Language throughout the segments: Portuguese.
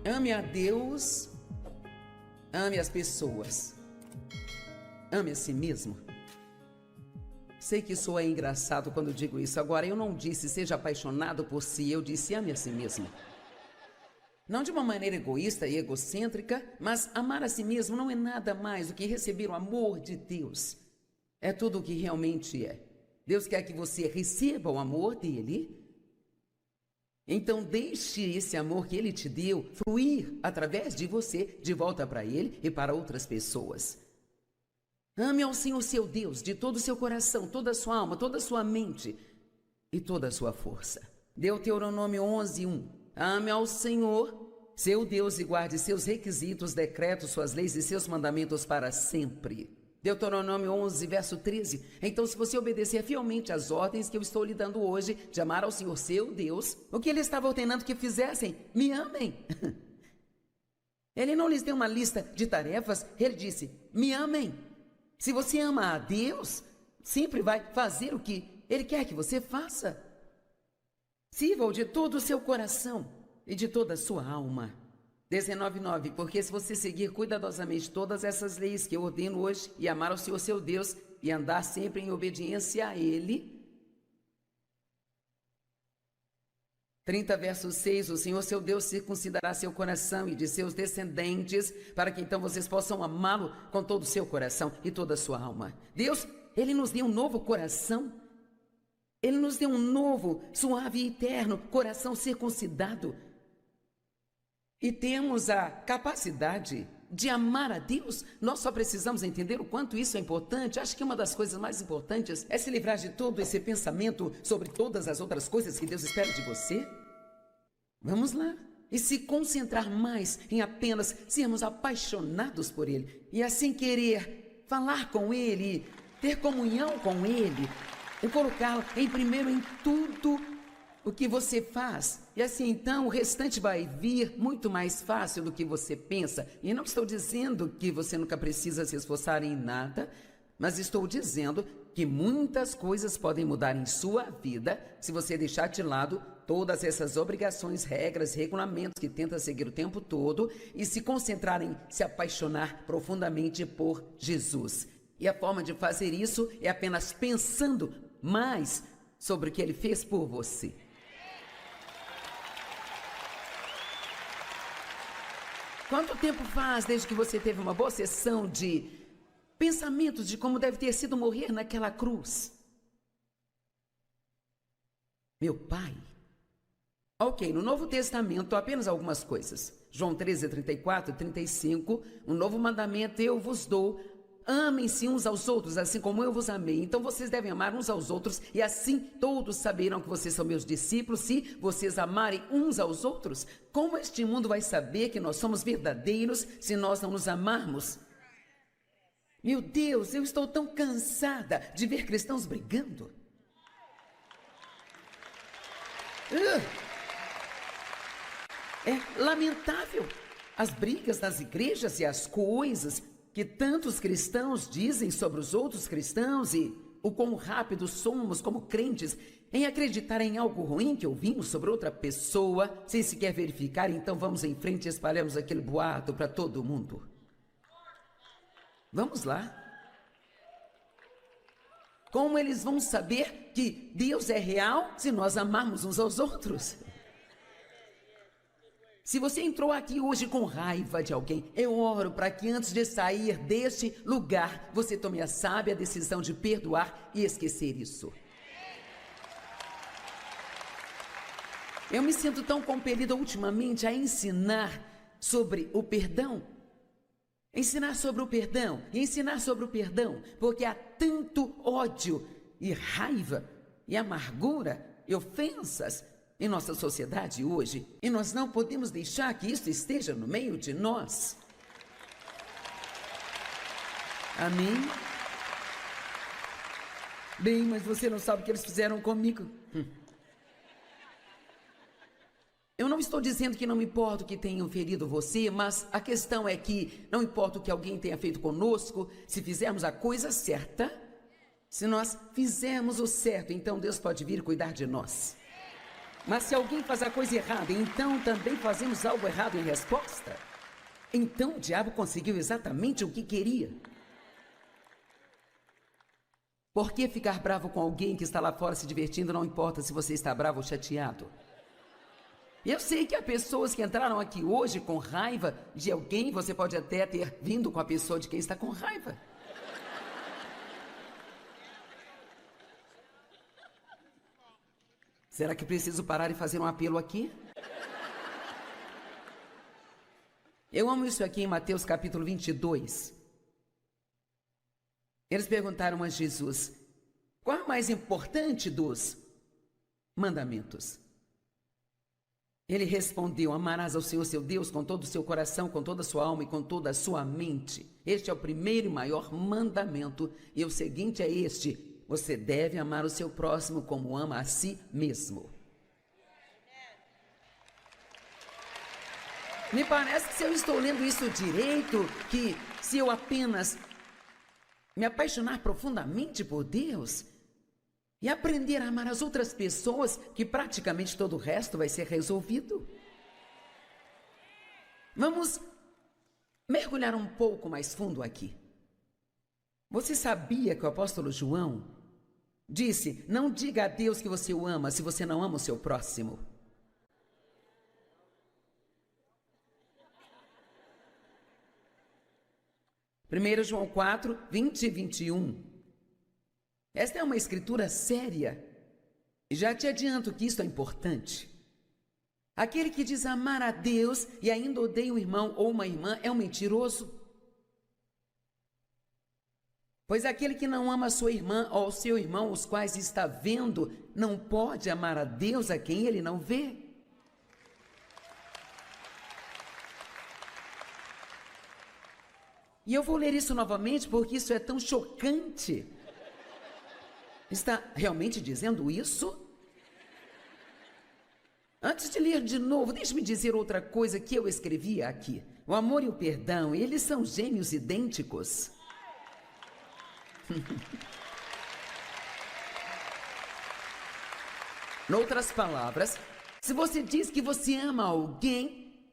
Ame a Deus, ame as pessoas, ame a si mesmo. Sei que isso é engraçado quando digo isso. Agora, eu não disse seja apaixonado por si, eu disse ame a si mesmo. Não de uma maneira egoísta e egocêntrica, mas amar a si mesmo não é nada mais do que receber o amor de Deus. É tudo o que realmente é. Deus quer que você receba o amor dele. Então deixe esse amor que ele te deu fluir através de você, de volta para ele e para outras pessoas. Ame ao Senhor seu Deus de todo o seu coração, toda a sua alma, toda a sua mente e toda a sua força. Deuteronômio 11:1. Ame ao Senhor seu Deus e guarde seus requisitos, decretos, suas leis e seus mandamentos para sempre. Deuteronômio 11, verso 13. Então, se você obedecer fielmente às ordens que eu estou lhe dando hoje, de amar ao Senhor seu Deus, o que ele estava ordenando que fizessem? Me amem. Ele não lhes deu uma lista de tarefas, ele disse, me amem. Se você ama a Deus, sempre vai fazer o que ele quer que você faça. Sirva-o de todo o seu coração e de toda a sua alma. 19:9. Porque se você seguir cuidadosamente todas essas leis que eu ordeno hoje e amar ao Senhor seu Deus e andar sempre em obediência a Ele. 30, verso 6. O Senhor seu Deus circuncidará seu coração e de seus descendentes, para que então vocês possam amá-lo com todo o seu coração e toda a sua alma. Deus, Ele nos deu um novo coração. Ele nos deu um novo, suave e eterno coração circuncidado. E temos a capacidade de amar a Deus. Nós só precisamos entender o quanto isso é importante. Acho que uma das coisas mais importantes é se livrar de todo esse pensamento sobre todas as outras coisas que Deus espera de você. Vamos lá. E se concentrar mais em apenas sermos apaixonados por Ele. E assim querer falar com Ele, ter comunhão com Ele. E colocá-lo em primeiro em tudo o que você faz. E assim então o restante vai vir muito mais fácil do que você pensa. E não estou dizendo que você nunca precisa se esforçar em nada, mas estou dizendo que muitas coisas podem mudar em sua vida se você deixar de lado todas essas obrigações, regras, regulamentos que tenta seguir o tempo todo e se concentrar em se apaixonar profundamente por Jesus. E a forma de fazer isso é apenas pensando mais sobre o que Ele fez por você. Quanto tempo faz desde que você teve uma boa sessão de pensamentos de como deve ter sido morrer naquela cruz? Meu pai. Ok, no Novo Testamento apenas algumas coisas. João 13, 34, 35, um novo mandamento eu vos dou. Amem-se uns aos outros, assim como eu vos amei. Então vocês devem amar uns aos outros, e assim todos saberão que vocês são meus discípulos, se vocês amarem uns aos outros. Como este mundo vai saber que nós somos verdadeiros se nós não nos amarmos? Meu Deus, eu estou tão cansada de ver cristãos brigando. É lamentável as brigas nas igrejas e as coisas que tantos cristãos dizem sobre os outros cristãos e o quão rápido somos como crentes em acreditar em algo ruim que ouvimos sobre outra pessoa, sem sequer verificar, então vamos em frente e espalhamos aquele boato para todo mundo. Vamos lá. Como eles vão saber que Deus é real se nós amarmos uns aos outros? Se você entrou aqui hoje com raiva de alguém, eu oro para que antes de sair deste lugar, você tome a sábia decisão de perdoar e esquecer isso. Eu me sinto tão compelida ultimamente a ensinar sobre o perdão. Ensinar sobre o perdão, ensinar sobre o perdão, porque há tanto ódio e raiva e amargura e ofensas em nossa sociedade hoje, e nós não podemos deixar que isso esteja no meio de nós. Amém? Bem, mas você não sabe o que eles fizeram comigo. Eu não estou dizendo que não importa o que tenham ferido você, mas a questão é que não importa o que alguém tenha feito conosco, se fizermos a coisa certa, se nós fizermos o certo, então Deus pode vir cuidar de nós. Mas se alguém faz a coisa errada, então também fazemos algo errado em resposta? Então o diabo conseguiu exatamente o que queria. Por que ficar bravo com alguém que está lá fora se divertindo, não importa se você está bravo ou chateado? Eu sei que há pessoas que entraram aqui hoje com raiva de alguém, você pode até ter vindo com a pessoa de quem está com raiva. Será que preciso parar e fazer um apelo aqui? Eu amo isso aqui em Mateus capítulo 22. Eles perguntaram a Jesus, qual é o mais importante dos mandamentos? Ele respondeu, amarás ao Senhor seu Deus com todo o seu coração, com toda a sua alma e com toda a sua mente. Este é o primeiro e maior mandamento. E o seguinte é este, você deve amar o seu próximo como ama a si mesmo. Me parece que se eu estou lendo isso direito, que se eu apenas me apaixonar profundamente por Deus e aprender a amar as outras pessoas, que praticamente todo o resto vai ser resolvido. Vamos mergulhar um pouco mais fundo aqui. Você sabia que o apóstolo João disse, não diga a Deus que você o ama se você não ama o seu próximo. Primeiro João 4, 20 e 21. Esta é uma escritura séria. E já te adianto que isto é importante. Aquele que diz amar a Deus e ainda odeia um irmão ou uma irmã é um mentiroso. Pois aquele que não ama a sua irmã ou seu irmão, os quais está vendo, não pode amar a Deus a quem ele não vê. E eu vou ler isso novamente porque isso é tão chocante. Está realmente dizendo isso? Antes de ler de novo, deixe-me dizer outra coisa que eu escrevi aqui. O amor e o perdão, eles são gêmeos idênticos. Em outras palavras, se você diz que você ama alguém,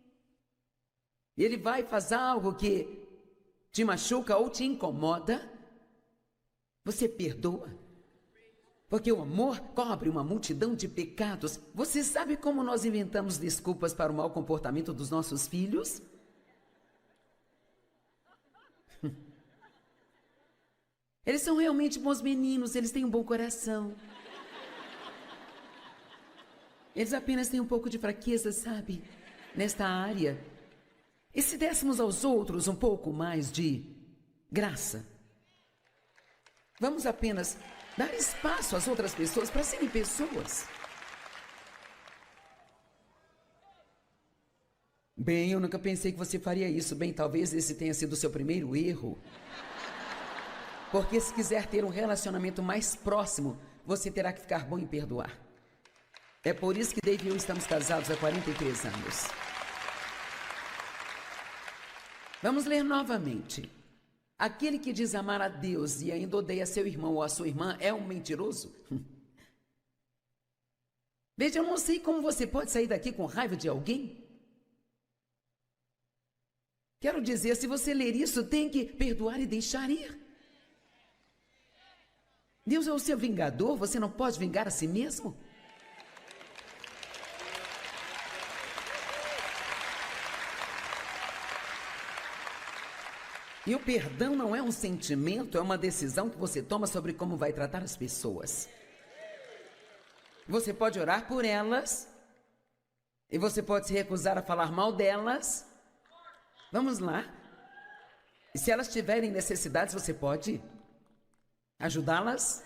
ele vai fazer algo que te machuca ou te incomoda, você perdoa. Porque o amor cobre uma multidão de pecados. Você sabe como nós inventamos desculpas para o mau comportamento dos nossos filhos? Eles são realmente bons meninos, eles têm um bom coração. Eles apenas têm um pouco de fraqueza, sabe? Nesta área. E se dessemos aos outros um pouco mais de graça? Vamos apenas dar espaço às outras pessoas para serem pessoas. Bem, eu nunca pensei que você faria isso. Bem, talvez esse tenha sido o seu primeiro erro. Porque se quiser ter um relacionamento mais próximo, você terá que ficar bom em perdoar. É por isso que Dave e eu estamos casados há 43 anos. Vamos ler novamente. Aquele que diz amar a Deus e ainda odeia seu irmão ou a sua irmã é um mentiroso? Veja, eu não sei como você pode sair daqui com raiva de alguém. Quero dizer, se você ler isso, tem que perdoar e deixar ir. Deus é o seu vingador, você não pode vingar a si mesmo? E o perdão não é um sentimento, é uma decisão que você toma sobre como vai tratar as pessoas. Você pode orar por elas, e você pode se recusar a falar mal delas. Vamos lá. E se elas tiverem necessidades, você pode ajudá-las.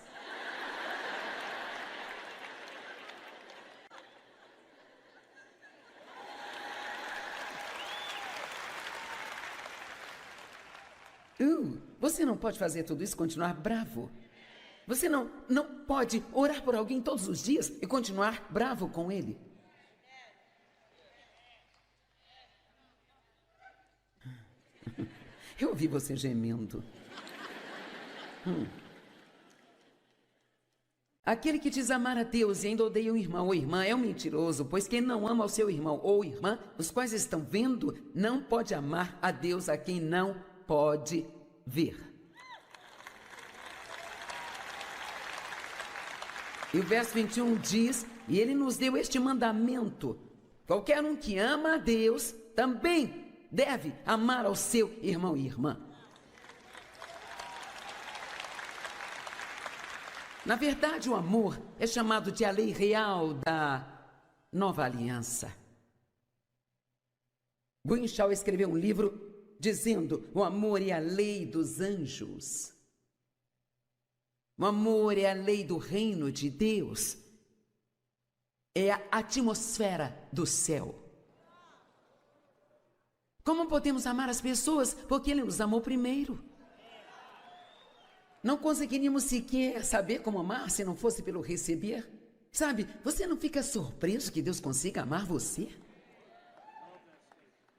Você não pode fazer tudo isso e continuar bravo. Você não pode orar por alguém todos os dias e continuar bravo com ele. Eu ouvi você gemendo. Aquele que diz amar a Deus e ainda odeia o irmão ou irmã é um mentiroso, pois quem não ama o seu irmão ou irmã, os quais estão vendo, não pode amar a Deus a quem não pode ver. E o verso 21 diz, e ele nos deu este mandamento: qualquer um que ama a Deus também deve amar ao seu irmão e irmã. Na verdade, o amor é chamado de a lei real da nova aliança. Guinshaw escreveu um livro dizendo: o amor é a lei dos anjos. O amor é a lei do reino de Deus. É a atmosfera do céu. Como podemos amar as pessoas? Porque Ele nos amou primeiro. Não conseguiríamos sequer saber como amar se não fosse pelo receber. Sabe, você não fica surpreso que Deus consiga amar você?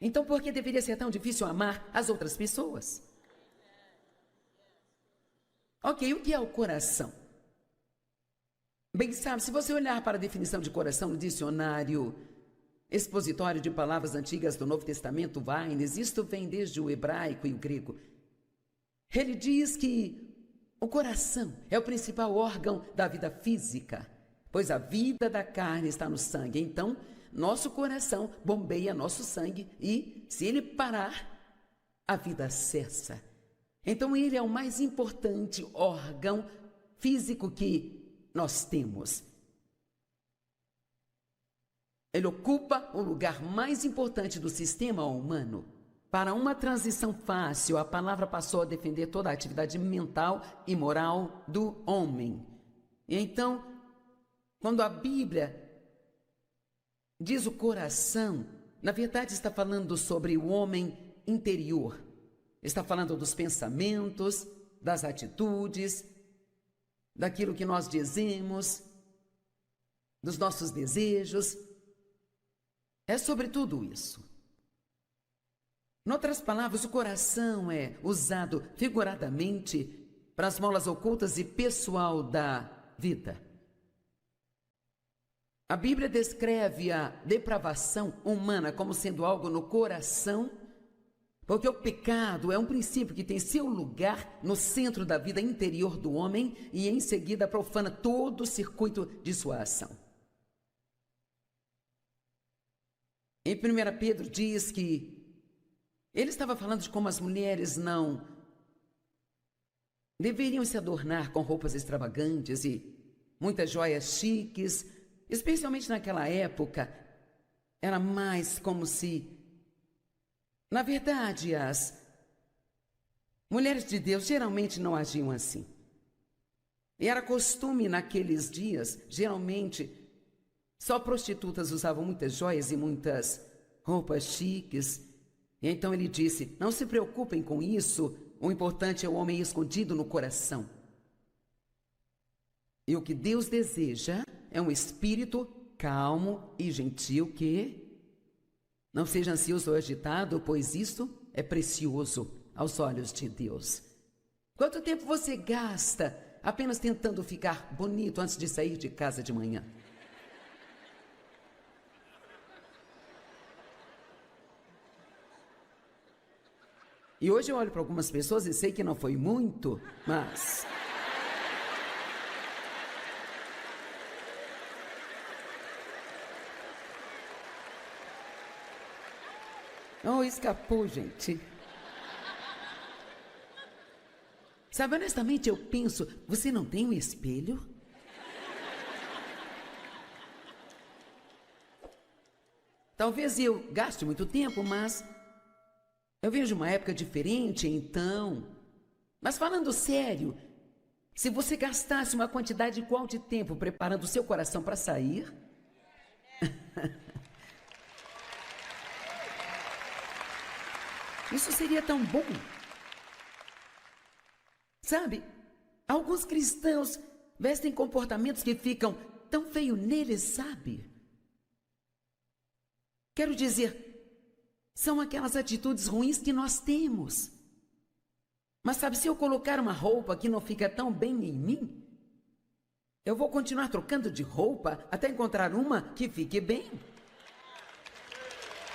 Então por que deveria ser tão difícil amar as outras pessoas? Ok, o que é o coração? Bem, sabe, se você olhar para a definição de coração no dicionário expositório de palavras antigas do Novo Testamento, Vines, isto vem desde o hebraico e o grego. Ele diz que o coração é o principal órgão da vida física, pois a vida da carne está no sangue. Então, nosso coração bombeia nosso sangue e, se ele parar, a vida cessa. Então, ele é o mais importante órgão físico que nós temos. Ele ocupa o lugar mais importante do sistema humano. Para uma transição fácil, a palavra passou a defender toda a atividade mental e moral do homem. E então, quando a Bíblia diz o coração, na verdade está falando sobre o homem interior. Está falando dos pensamentos, das atitudes, daquilo que nós dizemos, dos nossos desejos. É sobre tudo isso. Em outras palavras, o coração é usado figuradamente para as molas ocultas e pessoal da vida. A Bíblia descreve a depravação humana como sendo algo no coração, porque o pecado é um princípio que tem seu lugar no centro da vida interior do homem e em seguida profana todo o circuito de sua ação. Em 1 Pedro diz que ele estava falando de como as mulheres não deveriam se adornar com roupas extravagantes e muitas joias chiques, especialmente naquela época. Era mais como se, na verdade, as mulheres de Deus geralmente não agiam assim. E era costume naqueles dias, geralmente, só prostitutas usavam muitas joias e muitas roupas chiques. E então ele disse: não se preocupem com isso, o importante é o homem escondido no coração. E o que Deus deseja é um espírito calmo e gentil que não seja ansioso ou agitado, pois isso é precioso aos olhos de Deus. Quanto tempo você gasta apenas tentando ficar bonito antes de sair de casa de manhã? E hoje eu olho para algumas pessoas e sei que não foi muito, mas... Oh, escapou, gente. Sabe, honestamente, eu penso, você não tem um espelho? Talvez eu gaste muito tempo, mas eu vejo uma época diferente, então. Mas falando sério, se você gastasse uma quantidade igual de tempo preparando o seu coração para sair... isso seria tão bom. Sabe, alguns cristãos vestem comportamentos que ficam tão feios neles, sabe? Quero dizer, são aquelas atitudes ruins que nós temos. Mas sabe, se eu colocar uma roupa que não fica tão bem em mim, Eu vou continuar trocando de roupa até encontrar uma que fique bem.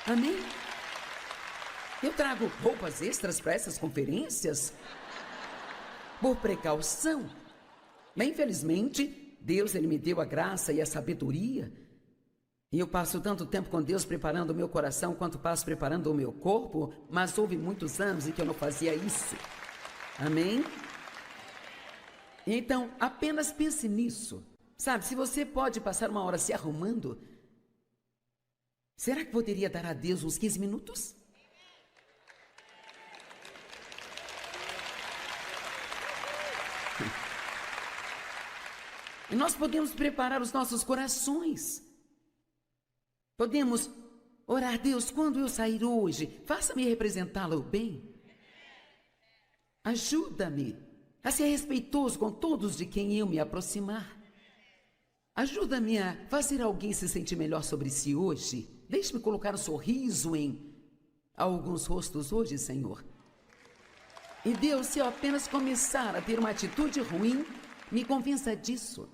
Amém? Eu trago roupas extras para essas conferências por precaução. Mas, infelizmente, Deus, Ele me deu a graça e a sabedoria. E eu passo tanto tempo com Deus preparando o meu coração quanto passo preparando o meu corpo, mas houve muitos anos em que eu não fazia isso. Amém? Então, apenas pense nisso. Sabe, se você pode passar uma hora se arrumando, será que poderia dar a Deus uns 15 minutos? E nós podemos preparar os nossos corações. Podemos orar: Deus, quando eu sair hoje, faça-me representá-lo bem. Ajuda-me a ser respeitoso com todos de quem eu me aproximar. Ajuda-me a fazer alguém se sentir melhor sobre si hoje. Deixe-me colocar um sorriso em alguns rostos hoje, Senhor. E Deus, se eu apenas começar a ter uma atitude ruim, me convença disso.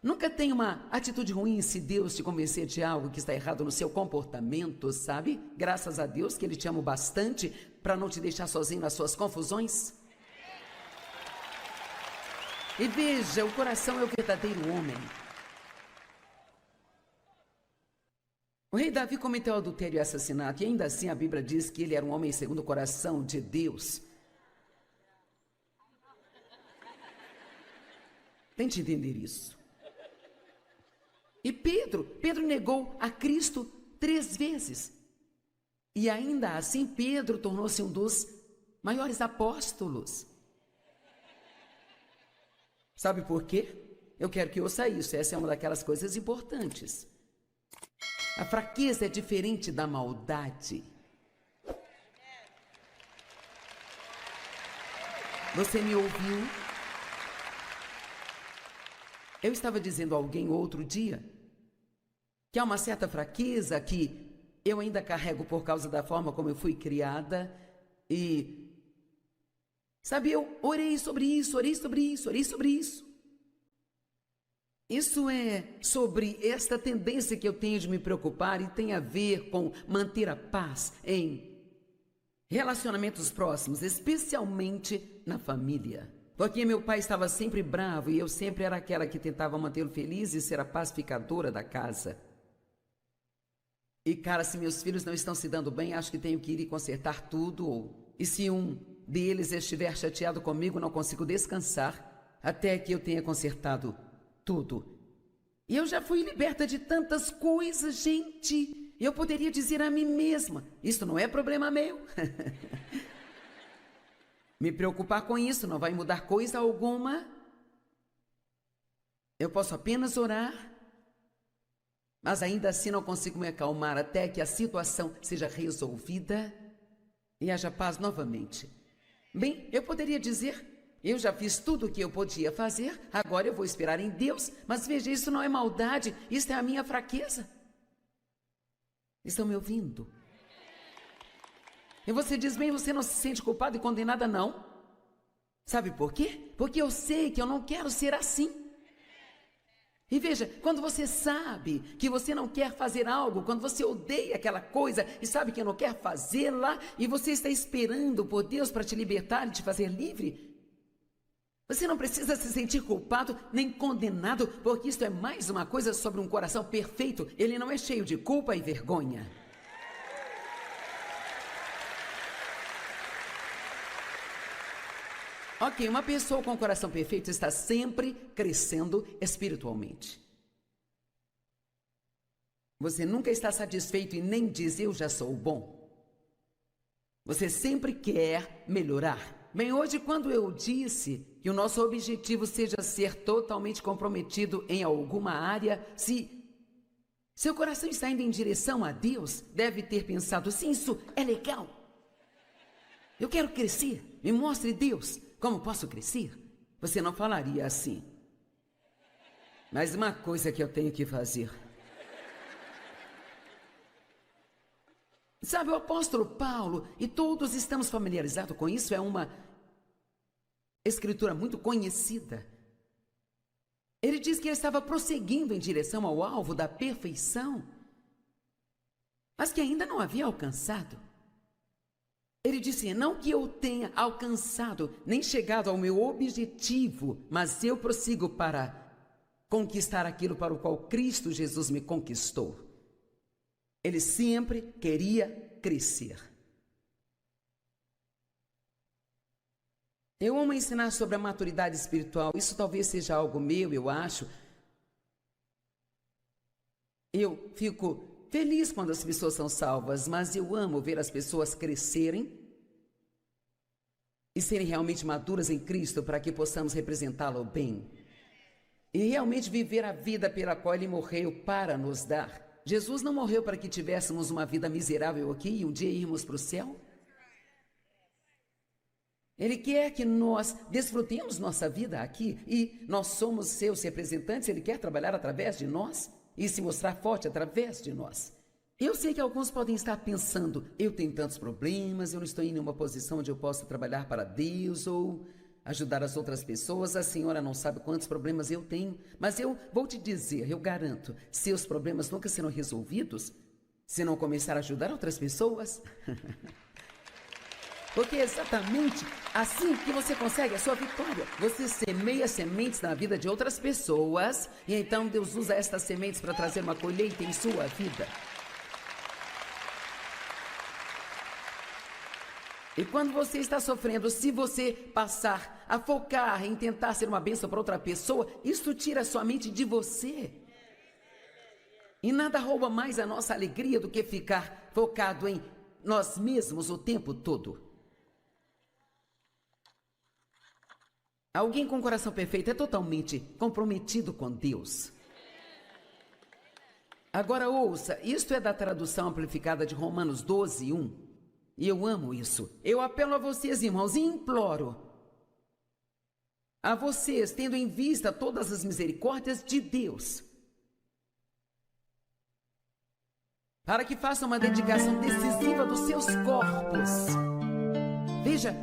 Nunca tenha uma atitude ruim se Deus te convencer de algo que está errado no seu comportamento, sabe? Graças a Deus que Ele te ama bastante para não te deixar sozinho nas suas confusões. E veja, o coração é o verdadeiro homem. O rei Davi cometeu adultério e assassinato, e ainda assim a Bíblia diz que ele era um homem segundo o coração de Deus. Tente entender isso. E Pedro negou a Cristo 3 vezes. E ainda assim Pedro tornou-se um dos maiores apóstolos. Sabe por quê? Eu quero que ouça isso, essa é uma daquelas coisas importantes. A fraqueza é diferente da maldade. Você me ouviu? Eu estava dizendo a alguém outro dia que há uma certa fraqueza que eu ainda carrego por causa da forma como eu fui criada e, sabe, eu orei sobre isso. Isso é sobre esta tendência que eu tenho de me preocupar e tem a ver com manter a paz em relacionamentos próximos, especialmente na família. Porque meu pai estava sempre bravo e eu sempre era aquela que tentava mantê-lo feliz e ser a pacificadora da casa. E, cara, se meus filhos não estão se dando bem, acho que tenho que ir e consertar tudo. E se um deles estiver chateado comigo, não consigo descansar até que eu tenha consertado tudo. E eu já fui liberta de tantas coisas, gente. Eu poderia dizer a mim mesma: isso não é problema meu. Me preocupar com isso não vai mudar coisa alguma. Eu posso apenas orar, mas ainda assim não consigo me acalmar até que a situação seja resolvida e haja paz novamente. Bem, eu poderia dizer: eu já fiz tudo o que eu podia fazer, agora eu vou esperar em Deus. Mas veja, isso não é maldade, isso é a minha fraqueza. Estão me ouvindo? E você diz: bem, você não se sente culpada e condenada, não? Sabe por quê? Porque eu sei que eu não quero ser assim. E veja, quando você sabe que você não quer fazer algo, quando você odeia aquela coisa e sabe que não quer fazê-la, e você está esperando por Deus para te libertar e te fazer livre, você não precisa se sentir culpado nem condenado, porque isto é mais uma coisa sobre um coração perfeito. Ele não é cheio de culpa e vergonha. Ok, uma pessoa com o coração perfeito está sempre crescendo espiritualmente. Você nunca está satisfeito e nem diz: eu já sou bom. Você sempre quer melhorar. Bem, hoje, quando eu disse que o nosso objetivo seja ser totalmente comprometido em alguma área, se seu coração está indo em direção a Deus, deve ter pensado: sim, isso é legal. Eu quero crescer, me mostre, Deus, como posso crescer? Você não falaria assim: mas uma coisa que eu tenho que fazer. Sabe, o apóstolo Paulo, e todos estamos familiarizados com isso, é uma escritura muito conhecida. Ele diz que ele estava prosseguindo em direção ao alvo da perfeição, mas que ainda não havia alcançado. Ele disse, não que eu tenha alcançado, nem chegado ao meu objetivo, mas eu prossigo para conquistar aquilo para o qual Cristo Jesus me conquistou. Ele sempre queria crescer. Eu amo ensinar sobre a maturidade espiritual. Isso talvez seja algo meu, eu acho. Eu fico feliz quando as pessoas são salvas, mas eu amo ver as pessoas crescerem e serem realmente maduras em Cristo para que possamos representá-lo bem. E realmente viver a vida pela qual Ele morreu para nos dar. Jesus não morreu para que tivéssemos uma vida miserável aqui e um dia irmos para o céu. Ele quer que nós desfrutemos nossa vida aqui e nós somos seus representantes. Ele quer trabalhar através de nós e se mostrar forte através de nós. Eu sei que alguns podem estar pensando, eu tenho tantos problemas, eu não estou em uma posição onde eu possa trabalhar para Deus ou ajudar as outras pessoas. A senhora não sabe quantos problemas eu tenho, mas eu vou te dizer, eu garanto, seus problemas nunca serão resolvidos se não começar a ajudar outras pessoas. Porque é exatamente assim que você consegue a sua vitória. Você semeia sementes na vida de outras pessoas e então Deus usa estas sementes para trazer uma colheita em sua vida. E quando você está sofrendo, se você passar a focar em tentar ser uma bênção para outra pessoa, isso tira a sua mente de você. E nada rouba mais a nossa alegria do que ficar focado em nós mesmos o tempo todo. Alguém com coração perfeito é totalmente comprometido com Deus. Agora ouça, isto é da tradução amplificada de Romanos 12, 1. E eu amo isso. Eu apelo a vocês, irmãos, e imploro a vocês, tendo em vista todas as misericórdias de Deus, para que façam uma dedicação decisiva dos seus corpos. Veja,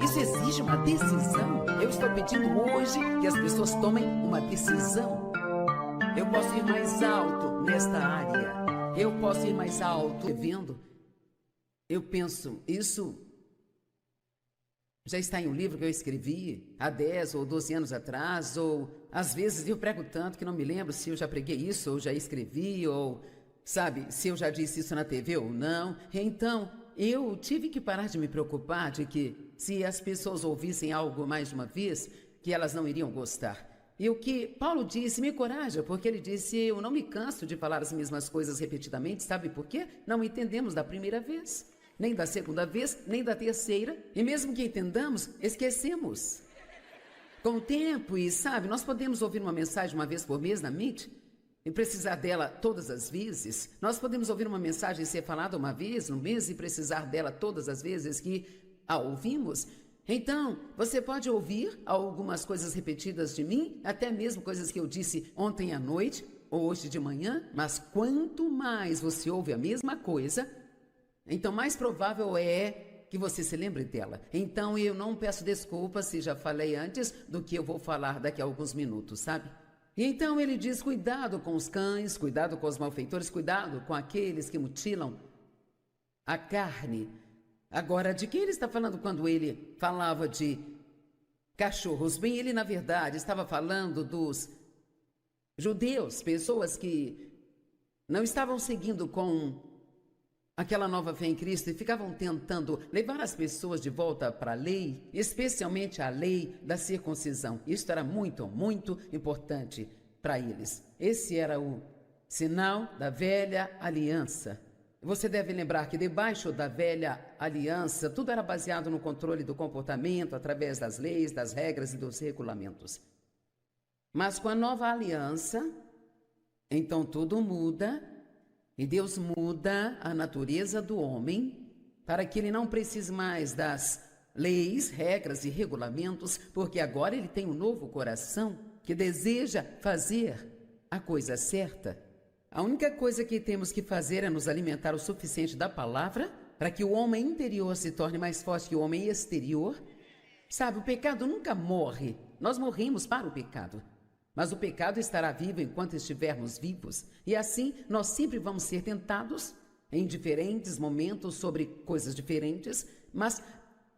isso exige uma decisão. Eu estou pedindo hoje que as pessoas tomem uma decisão. Eu posso ir mais alto nesta área. Eu posso ir mais alto. Vendo? Eu penso, isso já está em um livro que eu escrevi há 10 ou 12 anos atrás, ou às vezes eu prego tanto que não me lembro se eu já preguei isso, ou já escrevi, ou sabe, se eu já disse isso na TV ou não. Então, eu tive que parar de me preocupar de que se as pessoas ouvissem algo mais de uma vez, que elas não iriam gostar. E o que Paulo disse me encoraja, porque ele disse, eu não me canso de falar as mesmas coisas repetidamente, sabe por quê? Não entendemos da primeira vez, nem da segunda vez, nem da terceira, e mesmo que entendamos, esquecemos. Com o tempo, e sabe, nós podemos ouvir uma mensagem uma vez por mês na mente, e precisar dela todas as vezes. Nós podemos ouvir uma mensagem ser falada uma vez no mês e precisar dela todas as vezes que a ouvimos. Então, você pode ouvir algumas coisas repetidas de mim, até mesmo coisas que eu disse ontem à noite ou hoje de manhã, mas quanto mais você ouve a mesma coisa, então mais provável é que você se lembre dela. Então, eu não peço desculpas se já falei antes do que eu vou falar daqui a alguns minutos, sabe? E então ele diz, cuidado com os cães, cuidado com os malfeitores, cuidado com aqueles que mutilam a carne. Agora, de quem ele está falando quando ele falava de cachorros? Bem, ele, na verdade, estava falando dos judeus, pessoas que não estavam seguindo com aquela nova fé em Cristo e ficavam tentando levar as pessoas de volta para a lei, especialmente a lei da circuncisão. Isso era muito, muito importante para eles. Esse era o sinal da velha aliança. Você deve lembrar que debaixo da velha aliança, tudo era baseado no controle do comportamento, através das leis, das regras e dos regulamentos. Mas com a nova aliança, então tudo muda, e Deus muda a natureza do homem, para que ele não precise mais das leis, regras e regulamentos, porque agora ele tem um novo coração, que deseja fazer a coisa certa. A única coisa que temos que fazer é nos alimentar o suficiente da palavra para que o homem interior se torne mais forte que o homem exterior. Sabe, o pecado nunca morre. Nós morremos para o pecado. Mas o pecado estará vivo enquanto estivermos vivos. E assim, nós sempre vamos ser tentados em diferentes momentos sobre coisas diferentes, mas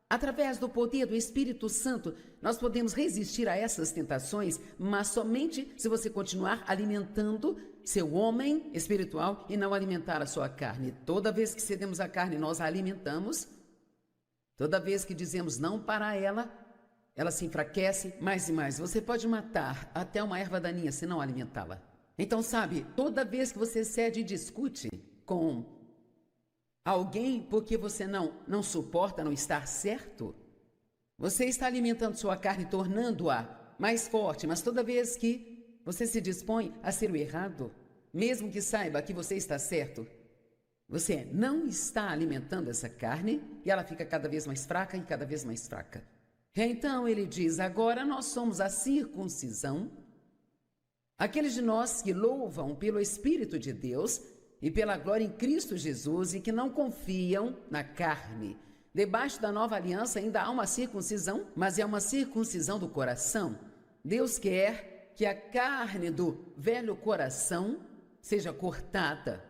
através do poder do Espírito Santo, nós podemos resistir a essas tentações, mas somente se você continuar alimentando seu homem espiritual e não alimentar a sua carne. Toda vez que cedemos a carne, nós a alimentamos. Toda vez que dizemos não para ela, ela se enfraquece mais e mais. Você pode matar até uma erva daninha se não alimentá-la. Então, sabe, toda vez que você cede e discute com alguém porque você não suporta não estar certo, você está alimentando sua carne, tornando-a mais forte. Mas toda vez que você se dispõe a ser o errado, mesmo que saiba que você está certo, você não está alimentando essa carne e ela fica cada vez mais fraca e cada vez mais fraca. Então ele diz, agora nós somos a circuncisão, aqueles de nós que louvam pelo Espírito de Deus e pela glória em Cristo Jesus e que não confiam na carne. Debaixo da nova aliança ainda há uma circuncisão, mas é uma circuncisão do coração. Deus quer que a carne do velho coração seja cortada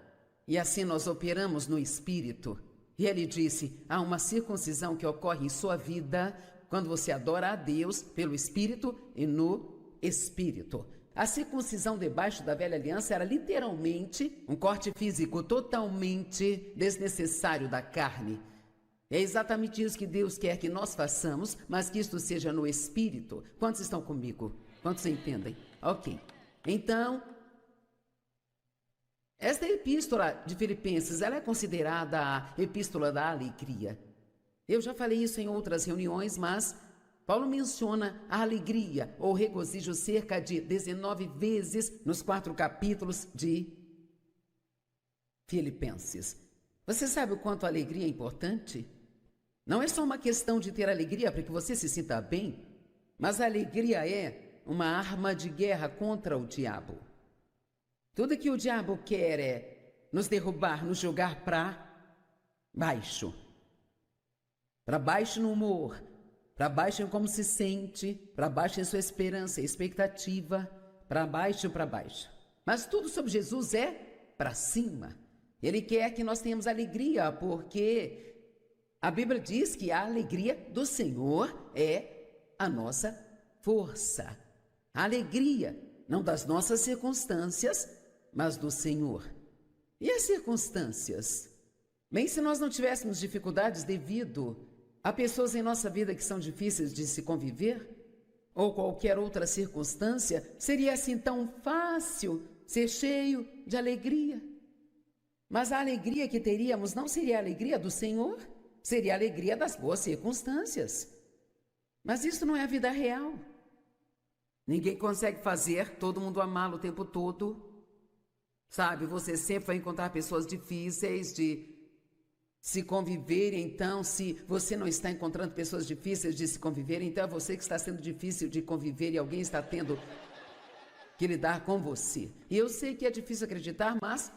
e assim nós operamos no Espírito. E ele disse, há uma circuncisão que ocorre em sua vida quando você adora a Deus pelo Espírito e no Espírito. A circuncisão debaixo da velha aliança era literalmente um corte físico totalmente desnecessário da carne. É exatamente isso que Deus quer que nós façamos, mas que isto seja no Espírito. Quantos estão comigo? Quantos entendem? Ok. Então, esta epístola de Filipenses, ela é considerada a epístola da alegria. Eu já falei isso em outras reuniões, mas Paulo menciona a alegria ou regozijo cerca de 19 vezes nos 4 capítulos de Filipenses. Você sabe o quanto a alegria é importante? Não é só uma questão de ter alegria para que você se sinta bem, mas a alegria é uma arma de guerra contra o diabo. Tudo que o diabo quer é nos derrubar, nos jogar para baixo no humor, para baixo em como se sente, para baixo em sua esperança, expectativa, para baixo. Mas tudo sobre Jesus é para cima. Ele quer que nós tenhamos alegria, porque a Bíblia diz que a alegria do Senhor é a nossa força. A alegria, não das nossas circunstâncias, mas do Senhor. E as circunstâncias? Bem, se nós não tivéssemos dificuldades devido a pessoas em nossa vida que são difíceis de se conviver, ou qualquer outra circunstância, seria assim tão fácil ser cheio de alegria. Mas a alegria que teríamos não seria a alegria do Senhor, seria a alegria das boas circunstâncias. Mas isso não é a vida real. Ninguém consegue fazer todo mundo amá-lo o tempo todo. Sabe, você sempre vai encontrar pessoas difíceis de se conviver. Então, se você não está encontrando pessoas difíceis de se conviver, então é você que está sendo difícil de conviver e alguém está tendo que lidar com você. E eu sei que é difícil acreditar, mas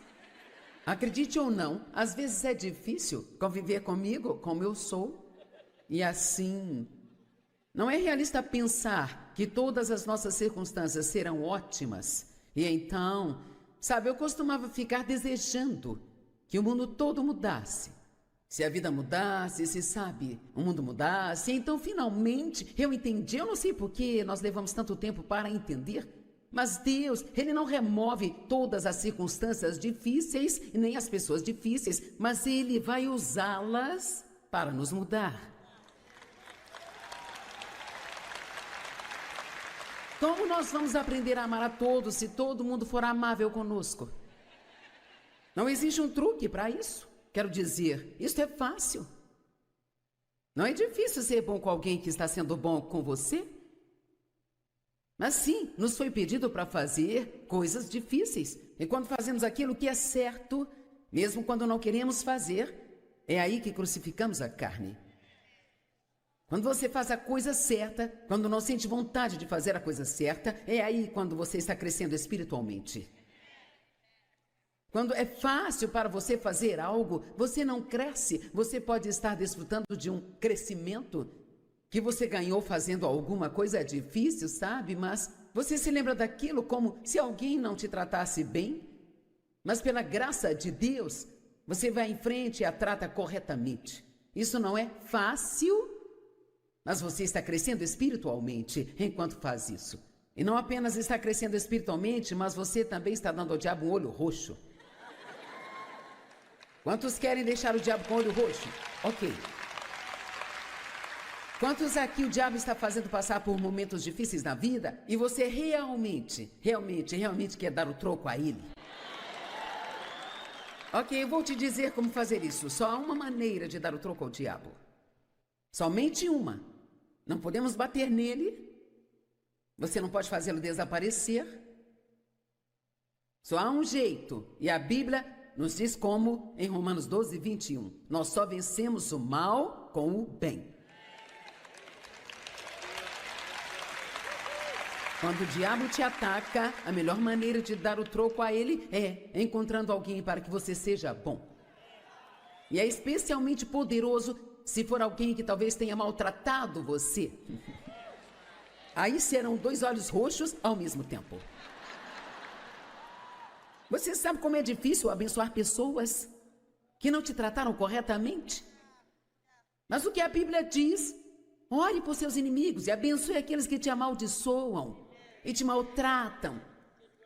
acredite ou não, às vezes é difícil conviver comigo como eu sou. E assim, não é realista pensar que todas as nossas circunstâncias serão ótimas. E então, sabe, eu costumava ficar desejando que o mundo todo mudasse. Se a vida mudasse, se sabe, o mundo mudasse, então finalmente eu entendi. Eu não sei por que nós levamos tanto tempo para entender, mas Deus, Ele não remove todas as circunstâncias difíceis e nem as pessoas difíceis, mas Ele vai usá-las para nos mudar. Como nós vamos aprender a amar a todos se todo mundo for amável conosco? Não existe um truque para isso. Quero dizer, isso é fácil. Não é difícil ser bom com alguém que está sendo bom com você. Mas sim, nos foi pedido para fazer coisas difíceis. E quando fazemos aquilo que é certo, mesmo quando não queremos fazer, é aí que crucificamos a carne. Quando você faz a coisa certa, quando não sente vontade de fazer a coisa certa, é aí quando você está crescendo espiritualmente. Quando é fácil para você fazer algo, você não cresce. Você pode estar desfrutando de um crescimento que você ganhou fazendo alguma coisa difícil, sabe? Mas você se lembra daquilo como se alguém não te tratasse bem? Mas pela graça de Deus, você vai em frente e a trata corretamente. Isso não é fácil, mas você está crescendo espiritualmente enquanto faz isso. E não apenas está crescendo espiritualmente, mas você também está dando ao diabo um olho roxo. Quantos querem deixar o diabo com o olho roxo? Ok. Quantos aqui o diabo está fazendo passar por momentos difíceis na vida e você realmente quer dar o troco a ele? Ok, eu vou te dizer como fazer isso. Só há uma maneira de dar o troco ao diabo. Somente uma. Não podemos bater nele. Você não pode fazê-lo desaparecer. Só há um jeito. E a Bíblia nos diz como em Romanos 12, 21. Nós só vencemos o mal com o bem. Quando o diabo te ataca, a melhor maneira de dar o troco a ele é encontrando alguém para que você seja bom. E é especialmente poderoso se for alguém que talvez tenha maltratado você. Aí serão 2 olhos roxos ao mesmo tempo. Você sabe como é difícil abençoar pessoas que não te trataram corretamente? Mas o que a Bíblia diz? Ore por seus inimigos e abençoe aqueles que te amaldiçoam e te maltratam.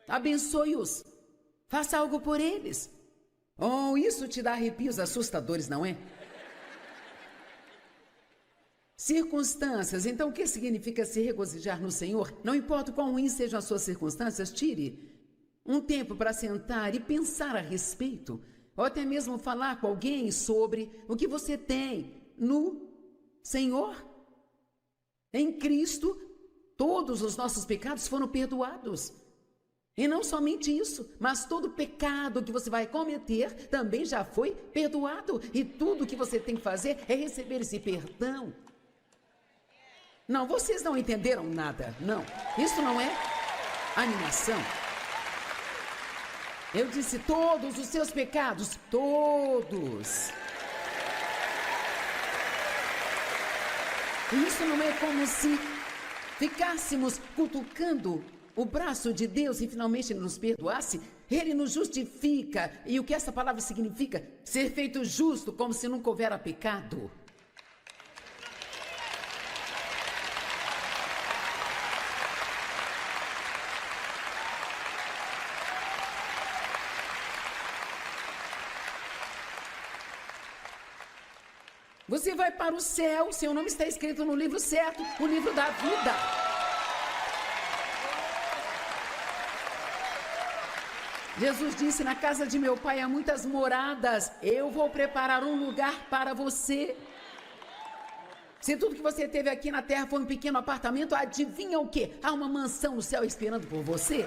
Abençoe-os. Faça algo por eles. Oh, isso te dá arrepios assustadores, não é? Circunstâncias. Então, o que significa se regozijar no Senhor? Não importa quão ruins sejam as suas circunstâncias, tire um tempo para sentar e pensar a respeito, ou até mesmo falar com alguém sobre o que você tem no Senhor. Em Cristo, todos os nossos pecados foram perdoados. E não somente isso, mas todo pecado que você vai cometer também já foi perdoado. E tudo que você tem que fazer é receber esse perdão. Não, vocês não entenderam nada, não. Isso não é animação. Eu disse todos os seus pecados, todos. E isso não é como se ficássemos cutucando o braço de Deus e finalmente Ele nos perdoasse. Ele nos justifica. E o que essa palavra significa? Ser feito justo, como se nunca houvera pecado. Você vai para o céu, seu nome está escrito no livro certo, o livro da vida. Jesus disse, na casa de meu pai há muitas moradas, eu vou preparar um lugar para você. Se tudo que você teve aqui na terra foi um pequeno apartamento, adivinha o quê? Há uma mansão no céu esperando por você.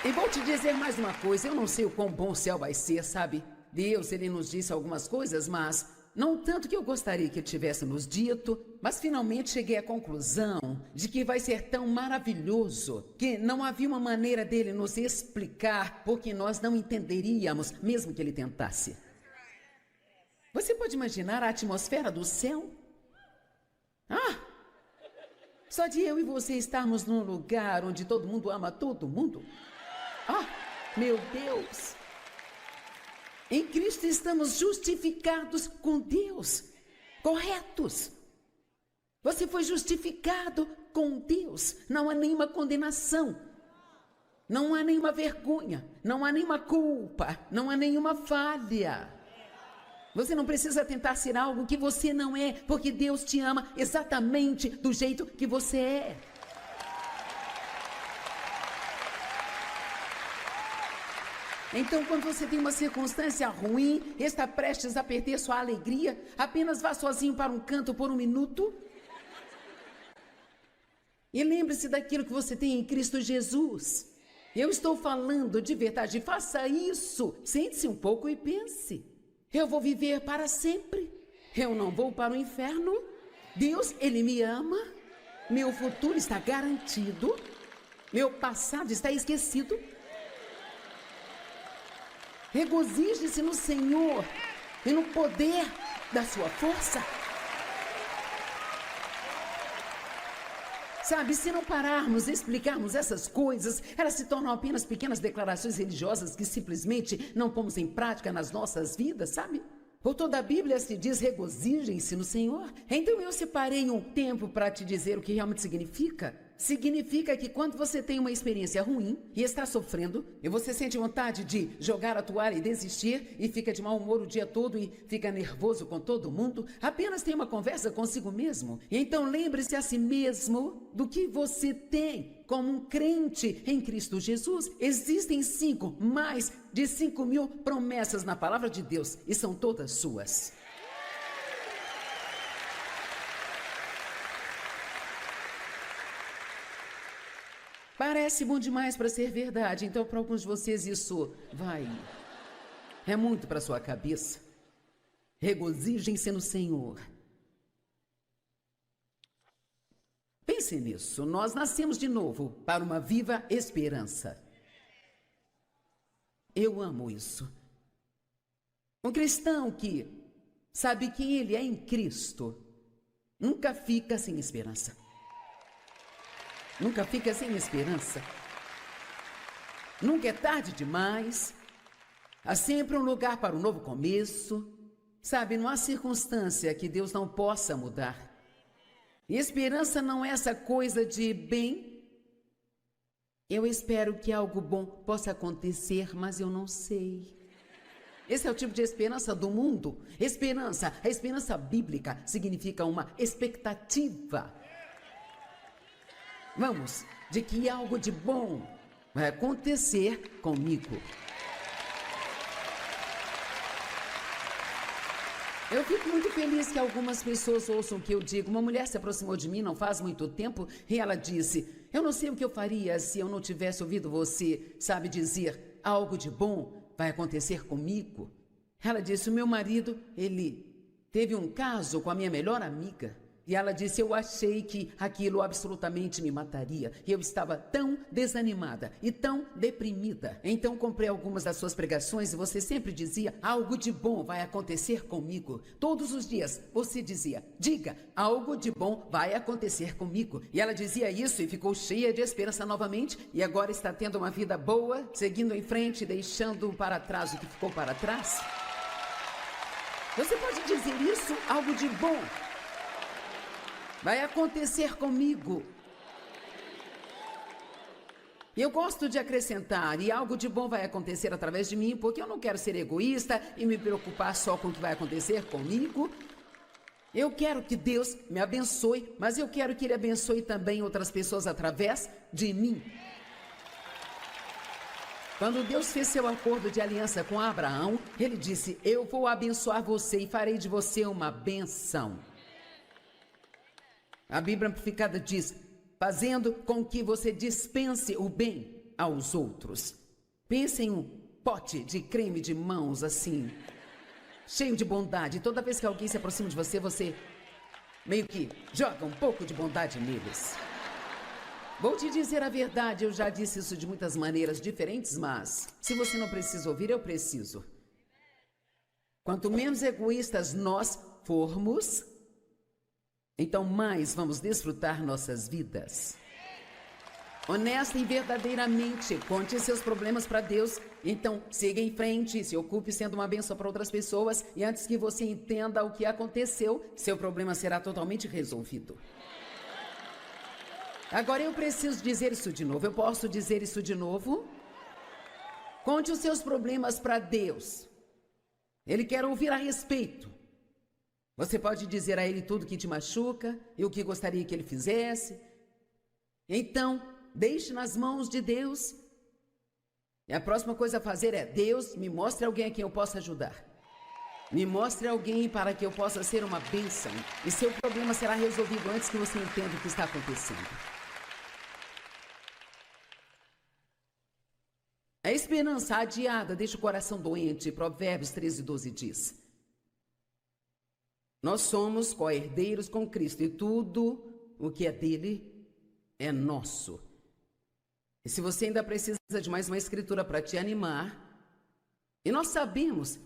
E vou te dizer mais uma coisa, eu não sei o quão bom o céu vai ser, sabe? Deus, Ele nos disse algumas coisas, mas não tanto que eu gostaria que Ele tivesse nos dito, mas finalmente cheguei à conclusão de que vai ser tão maravilhoso que não havia uma maneira dele nos explicar, porque nós não entenderíamos, mesmo que Ele tentasse. Você pode imaginar a atmosfera do céu? Só de eu e você estarmos num lugar onde todo mundo ama todo mundo? Meu Deus! Em Cristo estamos justificados com Deus, corretos. Você foi justificado com Deus, não há nenhuma condenação, não há nenhuma vergonha, não há nenhuma culpa, não há nenhuma falha. Você não precisa tentar ser algo que você não é, porque Deus te ama exatamente do jeito que você é. Então, quando você tem uma circunstância ruim, está prestes a perder sua alegria, apenas vá sozinho para um canto por um minuto. E lembre-se daquilo que você tem em Cristo Jesus. Eu estou falando de verdade, faça isso. Sente-se um pouco e pense. Eu vou viver para sempre. Eu não vou para o inferno. Deus, Ele me ama. Meu futuro está garantido. Meu passado está esquecido. Regozije-se no Senhor e no poder da sua força. Sabe, se não pararmos e explicarmos essas coisas, elas se tornam apenas pequenas declarações religiosas que simplesmente não pomos em prática nas nossas vidas, sabe? Por toda a Bíblia se diz: regozijem-se no Senhor. Então eu separei um tempo para te dizer o que realmente significa. Significa que quando você tem uma experiência ruim e está sofrendo, e você sente vontade de jogar a toalha e desistir, e fica de mau humor o dia todo e fica nervoso com todo mundo, apenas tem uma conversa consigo mesmo. E então lembre-se a si mesmo do que você tem como um crente em Cristo Jesus. Existem mais de 5.000 promessas na palavra de Deus e são todas suas. Parece bom demais para ser verdade, então para alguns de vocês isso é muito para sua cabeça. Regozijem-se no Senhor. Pense nisso, nós nascemos de novo para uma viva esperança. Eu amo isso. Um cristão que sabe quem ele é em Cristo nunca fica sem esperança. Nunca fica sem esperança. Nunca é tarde demais. Há sempre um lugar para um novo começo. Sabe, não há circunstância que Deus não possa mudar. E esperança não é essa coisa de bem. Eu espero que algo bom possa acontecer, mas eu não sei. Esse é o tipo de esperança do mundo. Esperança, a esperança bíblica significa uma expectativa. Vamos, de que algo de bom vai acontecer comigo. Eu fico muito feliz que algumas pessoas ouçam o que eu digo. Uma mulher se aproximou de mim não faz muito tempo e ela disse: eu não sei o que eu faria se eu não tivesse ouvido você, sabe, dizer algo de bom vai acontecer comigo. Ela disse: o meu marido, ele teve um caso com a minha melhor amiga. E ela disse: eu achei que aquilo absolutamente me mataria. E eu estava tão desanimada e tão deprimida. Então comprei algumas das suas pregações e você sempre dizia: algo de bom vai acontecer comigo. Todos os dias você dizia: diga, algo de bom vai acontecer comigo. E ela dizia isso e ficou cheia de esperança novamente. E agora está tendo uma vida boa, seguindo em frente, deixando para trás o que ficou para trás. Você pode dizer isso, algo de bom vai acontecer comigo. Eu gosto de acrescentar, e algo de bom vai acontecer através de mim, porque eu não quero ser egoísta e me preocupar só com o que vai acontecer comigo. Eu quero que Deus me abençoe, mas eu quero que Ele abençoe também outras pessoas através de mim. Quando Deus fez seu acordo de aliança com Abraão, Ele disse: eu vou abençoar você e farei de você uma bênção. A Bíblia Amplificada diz: fazendo com que você dispense o bem aos outros. Pense em um pote de creme de mãos assim, cheio de bondade. Toda vez que alguém se aproxima de você, você meio que joga um pouco de bondade neles. Vou te dizer a verdade, eu já disse isso de muitas maneiras diferentes, mas se você não precisa ouvir, eu preciso. Quanto menos egoístas nós formos, então mais vamos desfrutar nossas vidas. Honesta e verdadeiramente, conte seus problemas para Deus. Então siga em frente, se ocupe sendo uma bênção para outras pessoas. E antes que você entenda o que aconteceu, seu problema será totalmente resolvido. Agora eu preciso dizer isso de novo. Eu posso dizer isso de novo? Conte os seus problemas para Deus. Ele quer ouvir a respeito. Você pode dizer a Ele tudo que te machuca e o que gostaria que Ele fizesse. Então, deixe nas mãos de Deus. E a próxima coisa a fazer é: Deus, me mostre alguém a quem eu possa ajudar. Me mostre alguém para que eu possa ser uma bênção. E seu problema será resolvido antes que você entenda o que está acontecendo. A esperança adiada deixa o coração doente. Provérbios 13:12 diz: nós somos co-herdeiros com Cristo e tudo o que é dele é nosso. E se você ainda precisa de mais uma escritura para te animar, e nós sabemos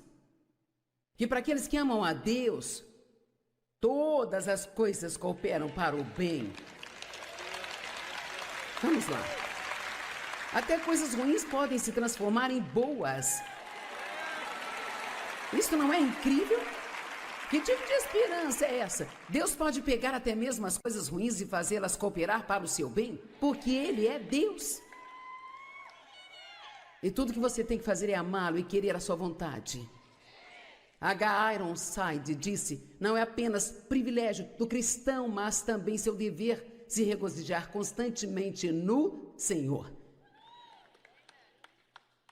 que para aqueles que amam a Deus, todas as coisas cooperam para o bem. Vamos lá. Até coisas ruins podem se transformar em boas. Isso não é incrível? Que tipo de esperança é essa? Deus pode pegar até mesmo as coisas ruins e fazê-las cooperar para o seu bem, porque Ele é Deus. E tudo que você tem que fazer é amá-lo e querer a sua vontade. H. Ironside disse: não é apenas privilégio do cristão, mas também seu dever se regozijar constantemente no Senhor.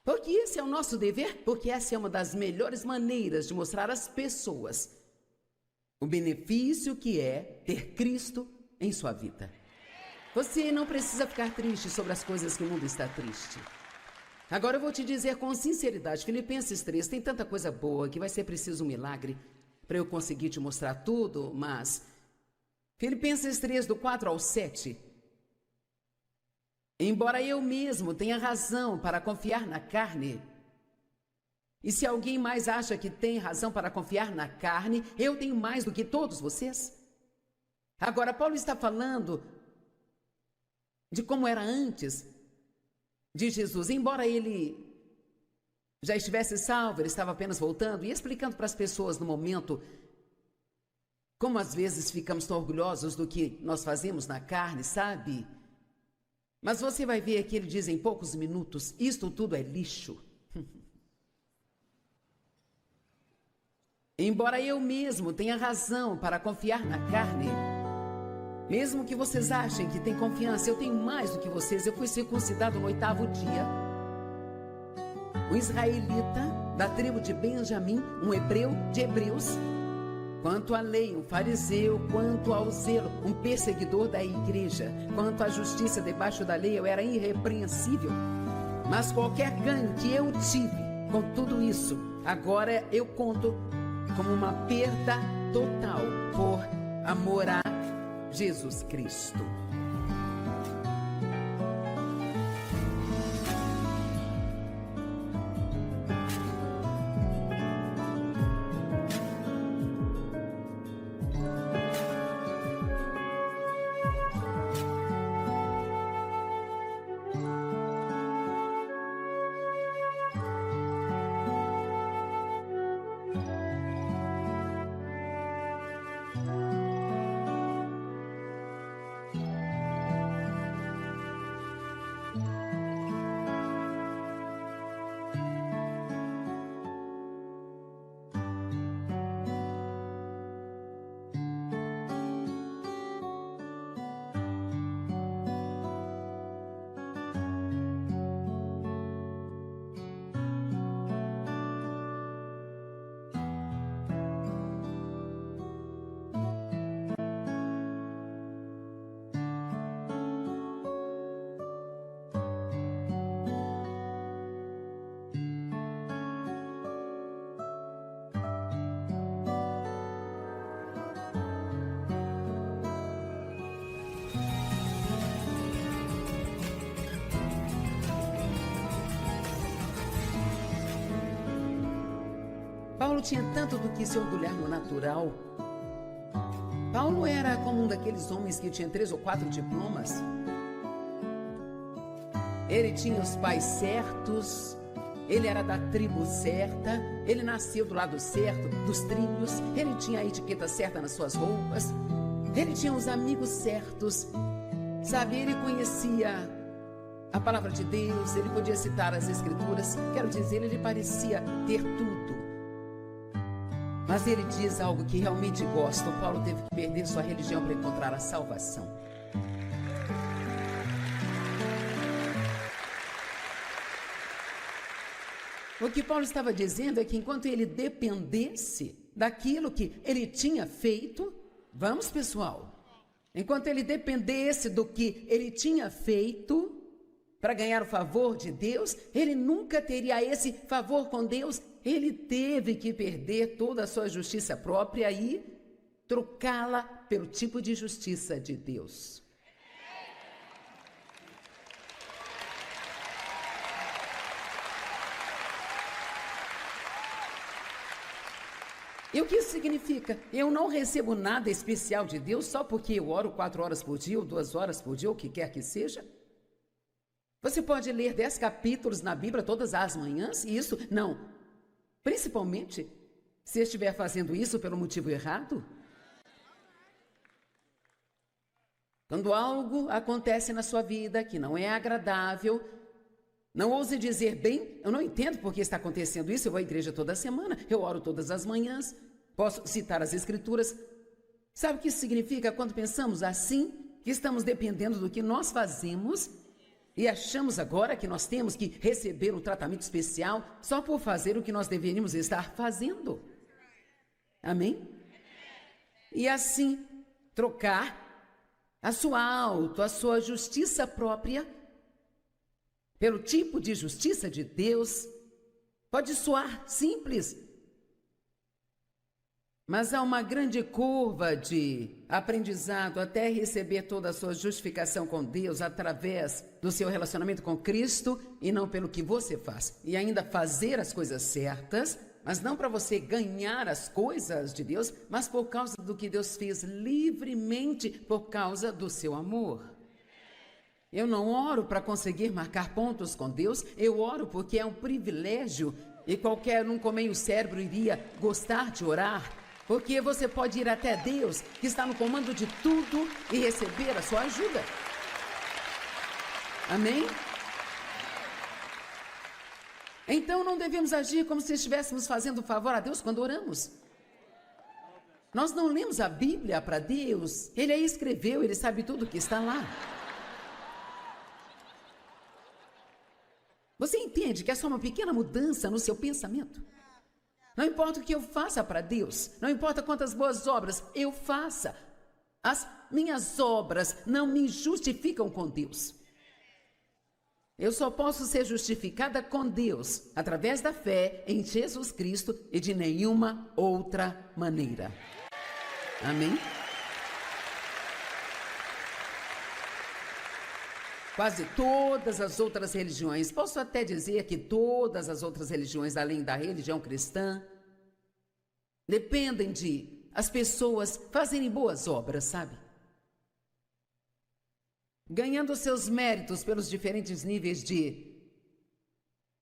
Porque esse é o nosso dever, porque essa é uma das melhores maneiras de mostrar às pessoas o benefício que é ter Cristo em sua vida. Você não precisa ficar triste sobre as coisas que o mundo está triste. Agora eu vou te dizer com sinceridade, Filipenses 3, tem tanta coisa boa que vai ser preciso um milagre para eu conseguir te mostrar tudo, mas Filipenses 3, do 4 ao 7, embora eu mesmo tenha razão para confiar na carne, e se alguém mais acha que tem razão para confiar na carne, eu tenho mais do que todos vocês. Agora, Paulo está falando de como era antes de Jesus. Embora ele já estivesse salvo, ele estava apenas voltando e explicando para as pessoas no momento como às vezes ficamos tão orgulhosos do que nós fazemos na carne, sabe? Mas você vai ver que ele diz em poucos minutos: isto tudo é lixo. Embora eu mesmo tenha razão para confiar na carne, mesmo que vocês achem que tem confiança, eu tenho mais do que vocês. Eu fui circuncidado no 8º dia. Um israelita da tribo de Benjamim, um hebreu de hebreus. Quanto à lei, um fariseu. Quanto ao zelo, um perseguidor da igreja. Quanto à justiça debaixo da lei, eu era irrepreensível. Mas qualquer ganho que eu tive com tudo isso, agora eu conto como uma perda total por amor a Jesus Cristo. Paulo tinha tanto do que se orgulhar no natural. Paulo era como um daqueles homens que tinha 3 ou 4 diplomas. Ele tinha os pais certos, ele era da tribo certa, ele nasceu do lado certo, dos trilhos, ele tinha a etiqueta certa nas suas roupas, ele tinha os amigos certos, sabe, ele conhecia a palavra de Deus, ele podia citar as escrituras, quero dizer, ele parecia ter tudo. Mas ele diz algo que realmente gosta. O Paulo teve que perder sua religião para encontrar a salvação. O que Paulo estava dizendo é que enquanto ele dependesse daquilo que ele tinha feito, vamos pessoal, enquanto ele dependesse do que ele tinha feito para ganhar o favor de Deus, ele nunca teria esse favor com Deus. Ele teve que perder toda a sua justiça própria e trocá-la pelo tipo de justiça de Deus. E o que isso significa? Eu não recebo nada especial de Deus só porque eu oro 4 horas por dia, ou 2 horas por dia, ou o que quer que seja. Você pode ler 10 capítulos na Bíblia todas as manhãs, e isso não. Principalmente se estiver fazendo isso pelo motivo errado. Quando algo acontece na sua vida que não é agradável, não ouse dizer, bem, eu não entendo por que está acontecendo isso, eu vou à igreja toda semana, eu oro todas as manhãs, posso citar as escrituras. Sabe o que isso significa quando pensamos assim? Que estamos dependendo do que nós fazemos e achamos agora que nós temos que receber um tratamento especial só por fazer o que nós deveríamos estar fazendo. Amém? E assim, trocar a sua justiça própria pelo tipo de justiça de Deus pode soar simples, mas há uma grande curva de aprendizado até receber toda a sua justificação com Deus através do seu relacionamento com Cristo e não pelo que você faz. E ainda fazer as coisas certas, mas não para você ganhar as coisas de Deus, mas por causa do que Deus fez livremente, por causa do seu amor. Eu não oro para conseguir marcar pontos com Deus, eu oro porque é um privilégio e qualquer um com meio cérebro iria gostar de orar, porque você pode ir até Deus, que está no comando de tudo, e receber a sua ajuda. Amém? Então não devemos agir como se estivéssemos fazendo favor a Deus quando oramos. Nós não lemos a Bíblia para Deus, Ele aí escreveu, Ele sabe tudo que está lá. Você entende que é só uma pequena mudança no seu pensamento? Não importa o que eu faça para Deus, não importa quantas boas obras eu faça, as minhas obras não me justificam com Deus. Eu só posso ser justificada com Deus através da fé em Jesus Cristo e de nenhuma outra maneira. Amém? Quase todas as outras religiões, posso até dizer que todas as outras religiões, além da religião cristã, dependem de as pessoas fazerem boas obras, sabe? Ganhando seus méritos pelos diferentes níveis de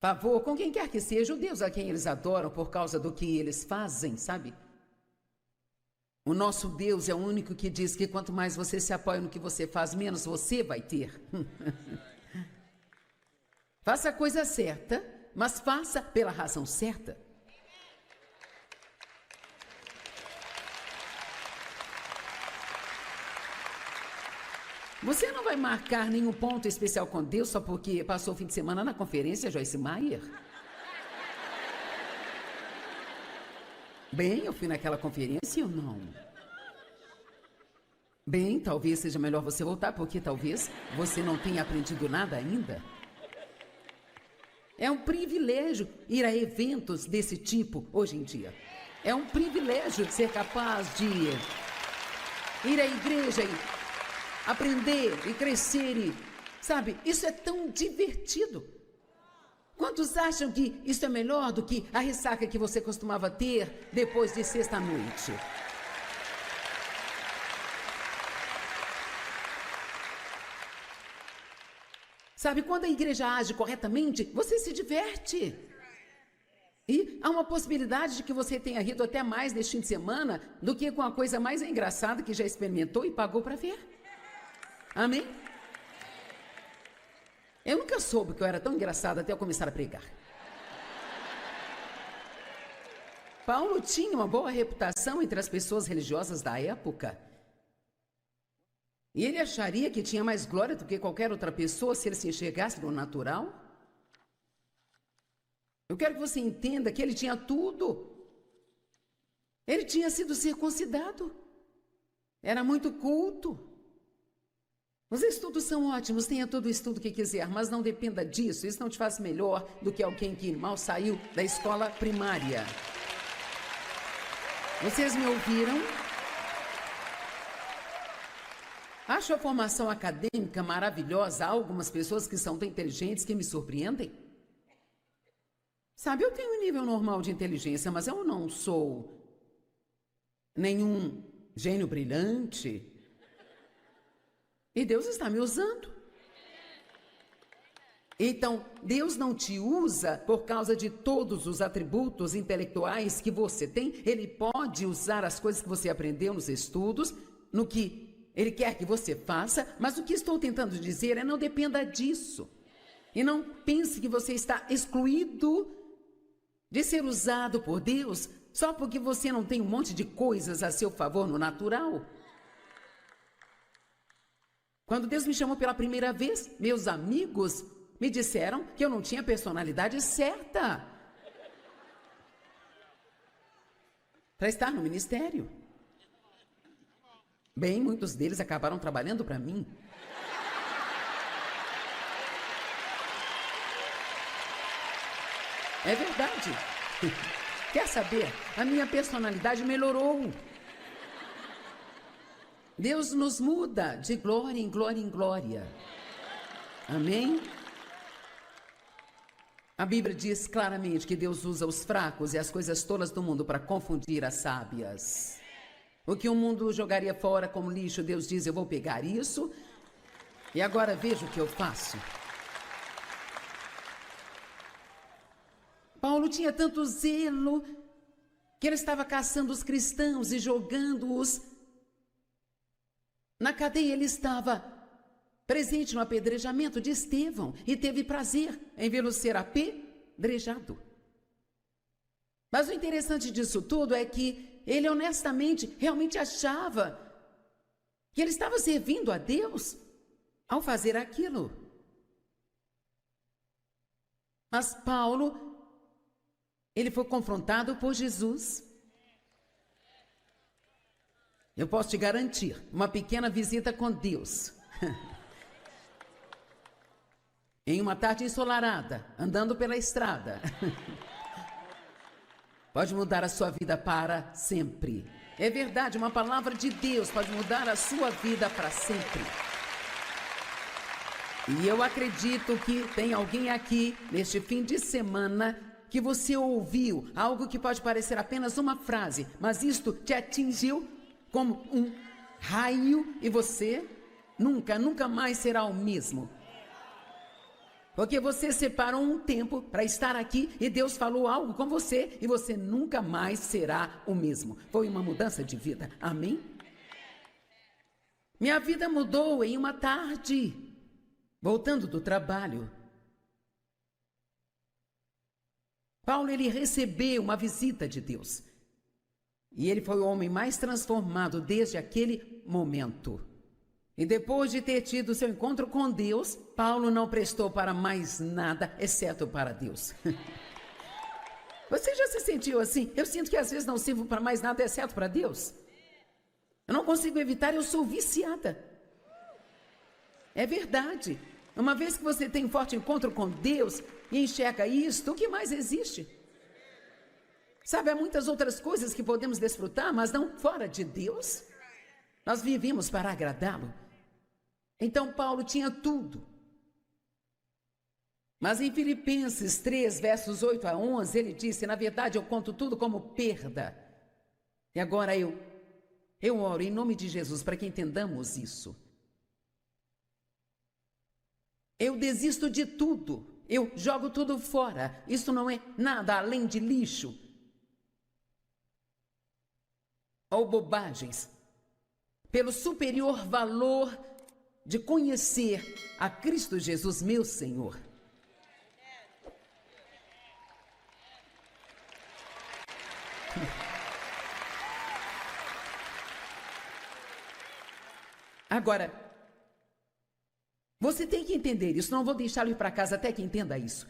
favor com quem quer que seja, o Deus a quem eles adoram por causa do que eles fazem, sabe? O nosso Deus é o único que diz que quanto mais você se apoia no que você faz, menos você vai ter. Faça a coisa certa, mas faça pela razão certa. Você não vai marcar nenhum ponto especial com Deus só porque passou o fim de semana na conferência Joyce Meyer. Bem, eu fui naquela conferência ou não? Bem, talvez seja melhor você voltar, porque talvez você não tenha aprendido nada ainda. É um privilégio ir a eventos desse tipo hoje em dia. É um privilégio ser capaz de ir à igreja e aprender e crescer e, sabe, isso é tão divertido. Quantos acham que isso é melhor do que a ressaca que você costumava ter depois de sexta-noite? Sabe, quando a igreja age corretamente, você se diverte. E há uma possibilidade de que você tenha rido até mais neste fim de semana do que com a coisa mais engraçada que já experimentou e pagou para ver. Amém? Eu nunca soube que eu era tão engraçada até eu começar a pregar. Paulo tinha uma boa reputação entre as pessoas religiosas da época. E ele acharia que tinha mais glória do que qualquer outra pessoa se ele se enxergasse no natural. Eu quero que você entenda que ele tinha tudo. Ele tinha sido circuncidado. Era muito culto. Os estudos são ótimos, tenha todo o estudo que quiser, mas não dependa disso. Isso não te faz melhor do que alguém que mal saiu da escola primária. Vocês me ouviram? Acho a formação acadêmica maravilhosa. Há algumas pessoas que são tão inteligentes que me surpreendem. Sabe, eu tenho um nível normal de inteligência, mas eu não sou nenhum gênio brilhante. E Deus está me usando. Então, Deus não te usa por causa de todos os atributos intelectuais que você tem. Ele pode usar as coisas que você aprendeu nos estudos, no que Ele quer que você faça, mas o que estou tentando dizer é não dependa disso. E não pense que você está excluído de ser usado por Deus só porque você não tem um monte de coisas a seu favor no natural. Quando Deus me chamou pela primeira vez, meus amigos me disseram que eu não tinha a personalidade certa para estar no ministério. Bem, muitos deles acabaram trabalhando para mim. É verdade. Quer saber? A minha personalidade melhorou. Deus nos muda de glória em glória em glória. Amém? A Bíblia diz claramente que Deus usa os fracos e as coisas tolas do mundo para confundir as sábias. O que o mundo jogaria fora como lixo, Deus diz, eu vou pegar isso e agora veja o que eu faço. Paulo tinha tanto zelo que ele estava caçando os cristãos e jogando-os na cadeia. Ele estava presente no apedrejamento de Estevão e teve prazer em vê-lo ser apedrejado. Mas o interessante disso tudo é que ele honestamente realmente achava que ele estava servindo a Deus ao fazer aquilo. Mas Paulo, ele foi confrontado por Jesus. Eu posso te garantir, uma pequena visita com Deus. Em uma tarde ensolarada, andando pela estrada. Pode mudar a sua vida para sempre. É verdade, uma palavra de Deus pode mudar a sua vida para sempre. E eu acredito que tem alguém aqui, neste fim de semana, que você ouviu algo que pode parecer apenas uma frase, mas isto te atingiu como um raio e você nunca mais será o mesmo. Porque você separou um tempo para estar aqui e Deus falou algo com você e você nunca mais será o mesmo. Foi uma mudança de vida. Amém? Minha vida mudou em uma tarde, voltando do trabalho. Paulo, ele recebeu uma visita de Deus. E ele foi o homem mais transformado desde aquele momento. E depois de ter tido seu encontro com Deus, Paulo não prestou para mais nada, exceto para Deus. Você já se sentiu assim? Eu sinto que às vezes não sirvo para mais nada, exceto para Deus. Eu não consigo evitar, eu sou viciada. É verdade. Uma vez que você tem um forte encontro com Deus e enxerga isto, o que mais existe? Sabe, há muitas outras coisas que podemos desfrutar, mas não fora de Deus. Nós vivemos para agradá-lo. Então Paulo tinha tudo. Mas em Filipenses 3, versos 8 a 11, ele disse, na verdade eu conto tudo como perda. E agora eu oro em nome de Jesus para que entendamos isso. Eu desisto de tudo. Eu jogo tudo fora. Isso não é nada além de lixo ou bobagens, pelo superior valor de conhecer a Cristo Jesus, meu Senhor. Agora, você tem que entender isso, não vou deixá-lo ir para casa até que entenda isso.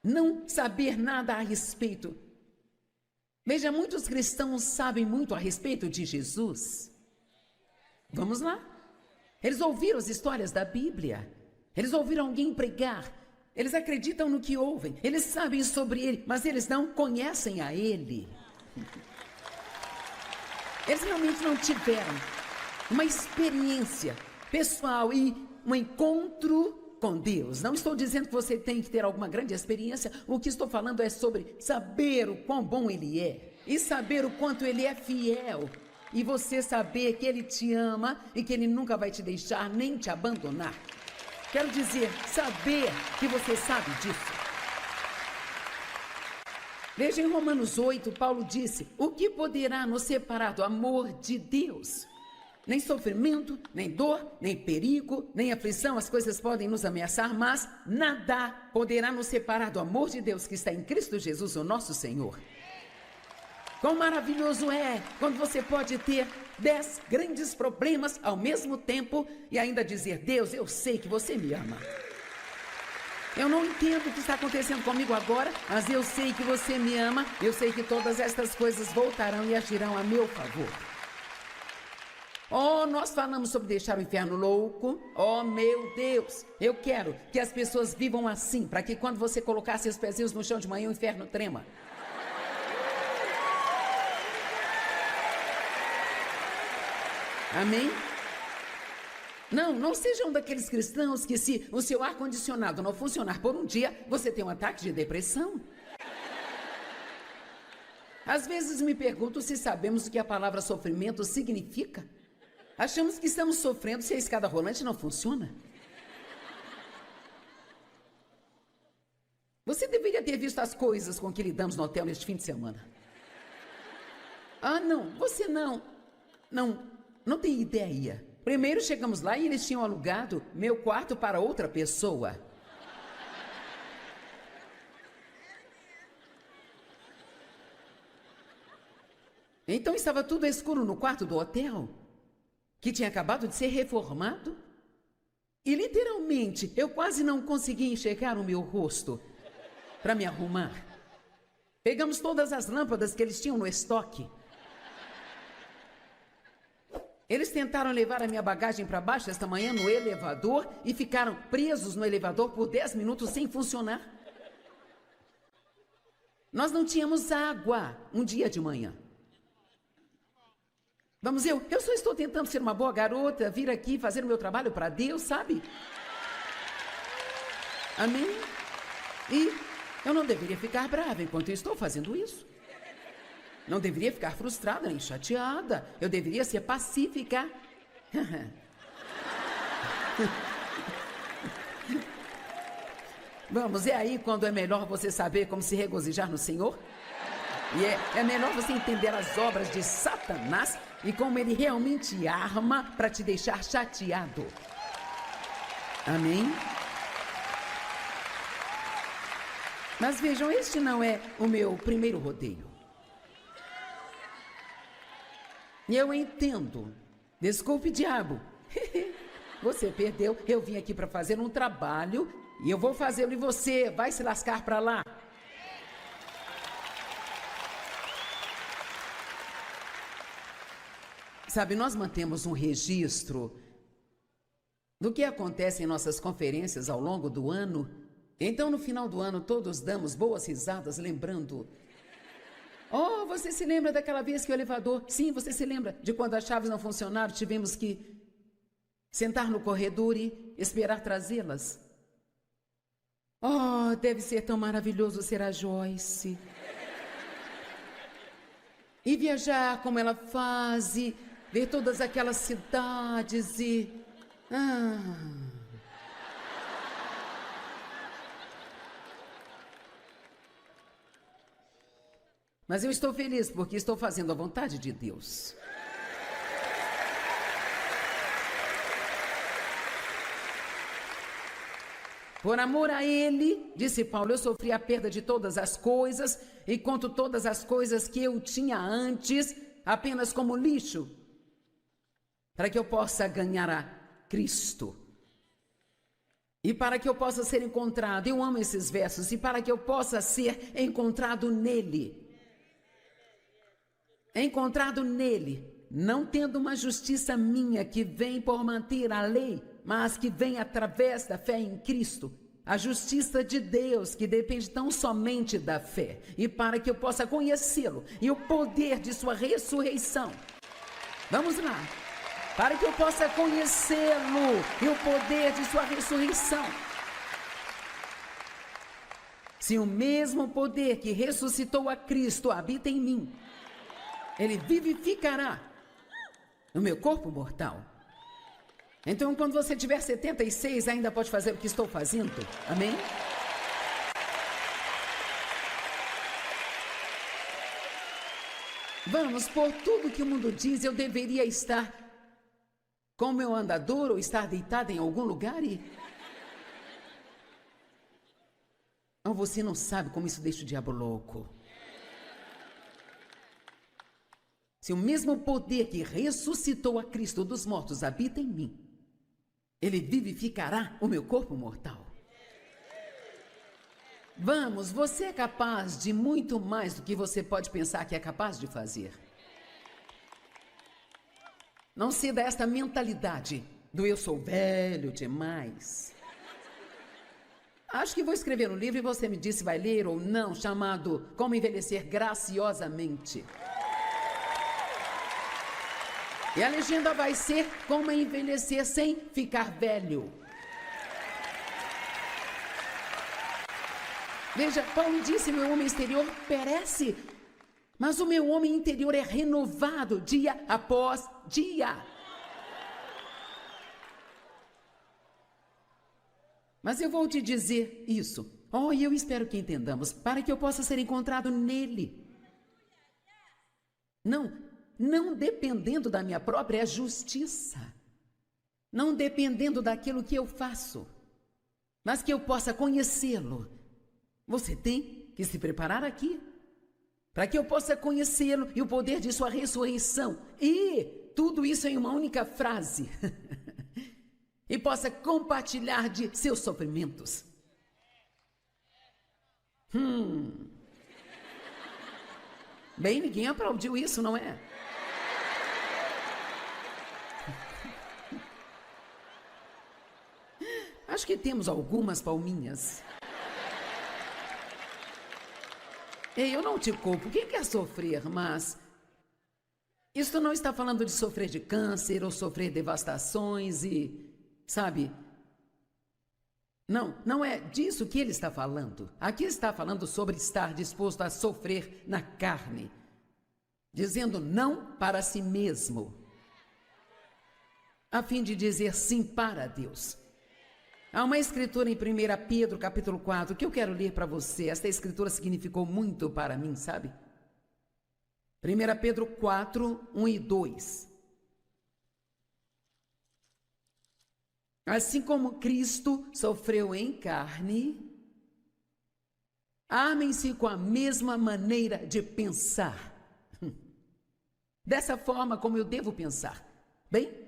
Não saber nada a respeito. Veja, muitos cristãos sabem muito a respeito de Jesus. Vamos lá. Eles ouviram as histórias da Bíblia. Eles ouviram alguém pregar. Eles acreditam no que ouvem. Eles sabem sobre ele, mas eles não conhecem a ele. Eles realmente não tiveram uma experiência pessoal e um encontro com Deus. Não estou dizendo que você tem que ter alguma grande experiência. O que estou falando é sobre saber o quão bom Ele é. E saber o quanto Ele é fiel. E você saber que Ele te ama e que Ele nunca vai te deixar nem te abandonar. Quero dizer, saber que você sabe disso. Veja em Romanos 8, Paulo disse: o que poderá nos separar do amor de Deus? Nem sofrimento, nem dor, nem perigo, nem aflição, as coisas podem nos ameaçar, mas nada poderá nos separar do amor de Deus que está em Cristo Jesus, o nosso Senhor. Quão maravilhoso é quando você pode ter 10 grandes problemas ao mesmo tempo e ainda dizer: Deus, eu sei que você me ama. Eu não entendo o que está acontecendo comigo agora, mas eu sei que você me ama, eu sei que todas estas coisas voltarão e agirão a meu favor. Oh, nós falamos sobre deixar o inferno louco. Oh, meu Deus, eu quero que as pessoas vivam assim, para que quando você colocar seus pezinhos no chão de manhã, o inferno trema. Amém? Não seja um daqueles cristãos que, se o seu ar-condicionado não funcionar por um dia, você tem um ataque de depressão. Às vezes me pergunto se sabemos o que a palavra sofrimento significa. Achamos que estamos sofrendo se a escada rolante não funciona. Você deveria ter visto as coisas com que lidamos no hotel neste fim de semana. Ah, não, você não tem ideia. Primeiro chegamos lá e eles tinham alugado meu quarto para outra pessoa. Então estava tudo escuro no quarto do hotel, que tinha acabado de ser reformado. E literalmente eu quase não conseguia enxergar o meu rosto para me arrumar. Pegamos todas as lâmpadas que eles tinham no estoque. Eles tentaram levar a minha bagagem para baixo esta manhã no elevador e ficaram presos no elevador por 10 minutos sem funcionar. Nós não tínhamos água um dia de manhã. Vamos, eu só estou tentando ser uma boa garota, vir aqui fazer o meu trabalho para Deus, sabe? Amém? E eu não deveria ficar brava enquanto eu estou fazendo isso. Não deveria ficar frustrada nem chateada. Eu deveria ser pacífica. Vamos, é aí quando é melhor você saber como se regozijar no Senhor? E é melhor você entender as obras de Satanás e como ele realmente arma para te deixar chateado. Amém? Mas vejam, este não é o meu primeiro rodeio. E eu entendo. Desculpe, diabo. Você perdeu. Eu vim aqui para fazer um trabalho e eu vou fazê-lo e você vai se lascar para lá. Sabe, nós mantemos um registro do que acontece em nossas conferências ao longo do ano. Então, no final do ano, todos damos boas risadas, lembrando. Oh, você se lembra daquela vez que o elevador... Sim, você se lembra de quando as chaves não funcionaram, tivemos que sentar no corredor e esperar trazê-las. Oh, deve ser tão maravilhoso ser a Joyce. E viajar como ela faz, e ver todas aquelas cidades e... Mas eu estou feliz porque estou fazendo a vontade de Deus. Por amor a Ele, disse Paulo, eu sofri a perda de todas as coisas e conto todas as coisas que eu tinha antes apenas como lixo, para que eu possa ganhar a Cristo. E para que eu possa ser encontrado, eu amo esses versos, e para que eu possa ser encontrado nele. Encontrado nele, não tendo uma justiça minha que vem por manter a lei, mas que vem através da fé em Cristo, a justiça de Deus que depende tão somente da fé, e para que eu possa conhecê-lo e o poder de sua ressurreição. Vamos lá. Para que eu possa conhecê-lo e o poder de sua ressurreição. Se o mesmo poder que ressuscitou a Cristo habita em mim, ele vivificará no meu corpo mortal. Então, quando você tiver 76, ainda pode fazer o que estou fazendo. Amém? Vamos, por tudo que o mundo diz, eu deveria estar com o meu andador ou estar deitado em algum lugar e... Oh, você não sabe como isso deixa o diabo louco. Se o mesmo poder que ressuscitou a Cristo dos mortos habita em mim, ele vivificará o meu corpo mortal. Vamos, você é capaz de muito mais do que você pode pensar que é capaz de fazer. Não ceda a esta mentalidade do eu sou velho demais. Acho que vou escrever um livro e você me diz se vai ler ou não, chamado Como Envelhecer Graciosamente. E a legenda vai ser Como Envelhecer Sem Ficar Velho. Veja, Paulo disse, meu homem exterior perece, mas o meu homem interior é renovado dia após dia. Mas eu vou te dizer isso. Oh, e eu espero que entendamos, para que eu possa ser encontrado nele. Não dependendo da minha própria justiça. Não dependendo daquilo que eu faço. Mas que eu possa conhecê-lo. Você tem que se preparar aqui. Para que eu possa conhecê-lo e o poder de sua ressurreição. E tudo isso em uma única frase. E possa compartilhar de seus sofrimentos. Bem, ninguém aplaudiu isso, não é? Acho que temos algumas palminhas. Ei, eu não te culpo, quem quer sofrer, mas... Isso não está falando de sofrer de câncer ou sofrer devastações e... Sabe? Não é disso que ele está falando. Aqui está falando sobre estar disposto a sofrer na carne. Dizendo não para si mesmo. A fim de dizer sim para Deus. Há uma escritura em 1 Pedro, capítulo 4, que eu quero ler para você. Esta escritura significou muito para mim, sabe? 1 Pedro 4, 1 e 2. Assim como Cristo sofreu em carne, amem-se com a mesma maneira de pensar. Dessa forma como eu devo pensar. Bem,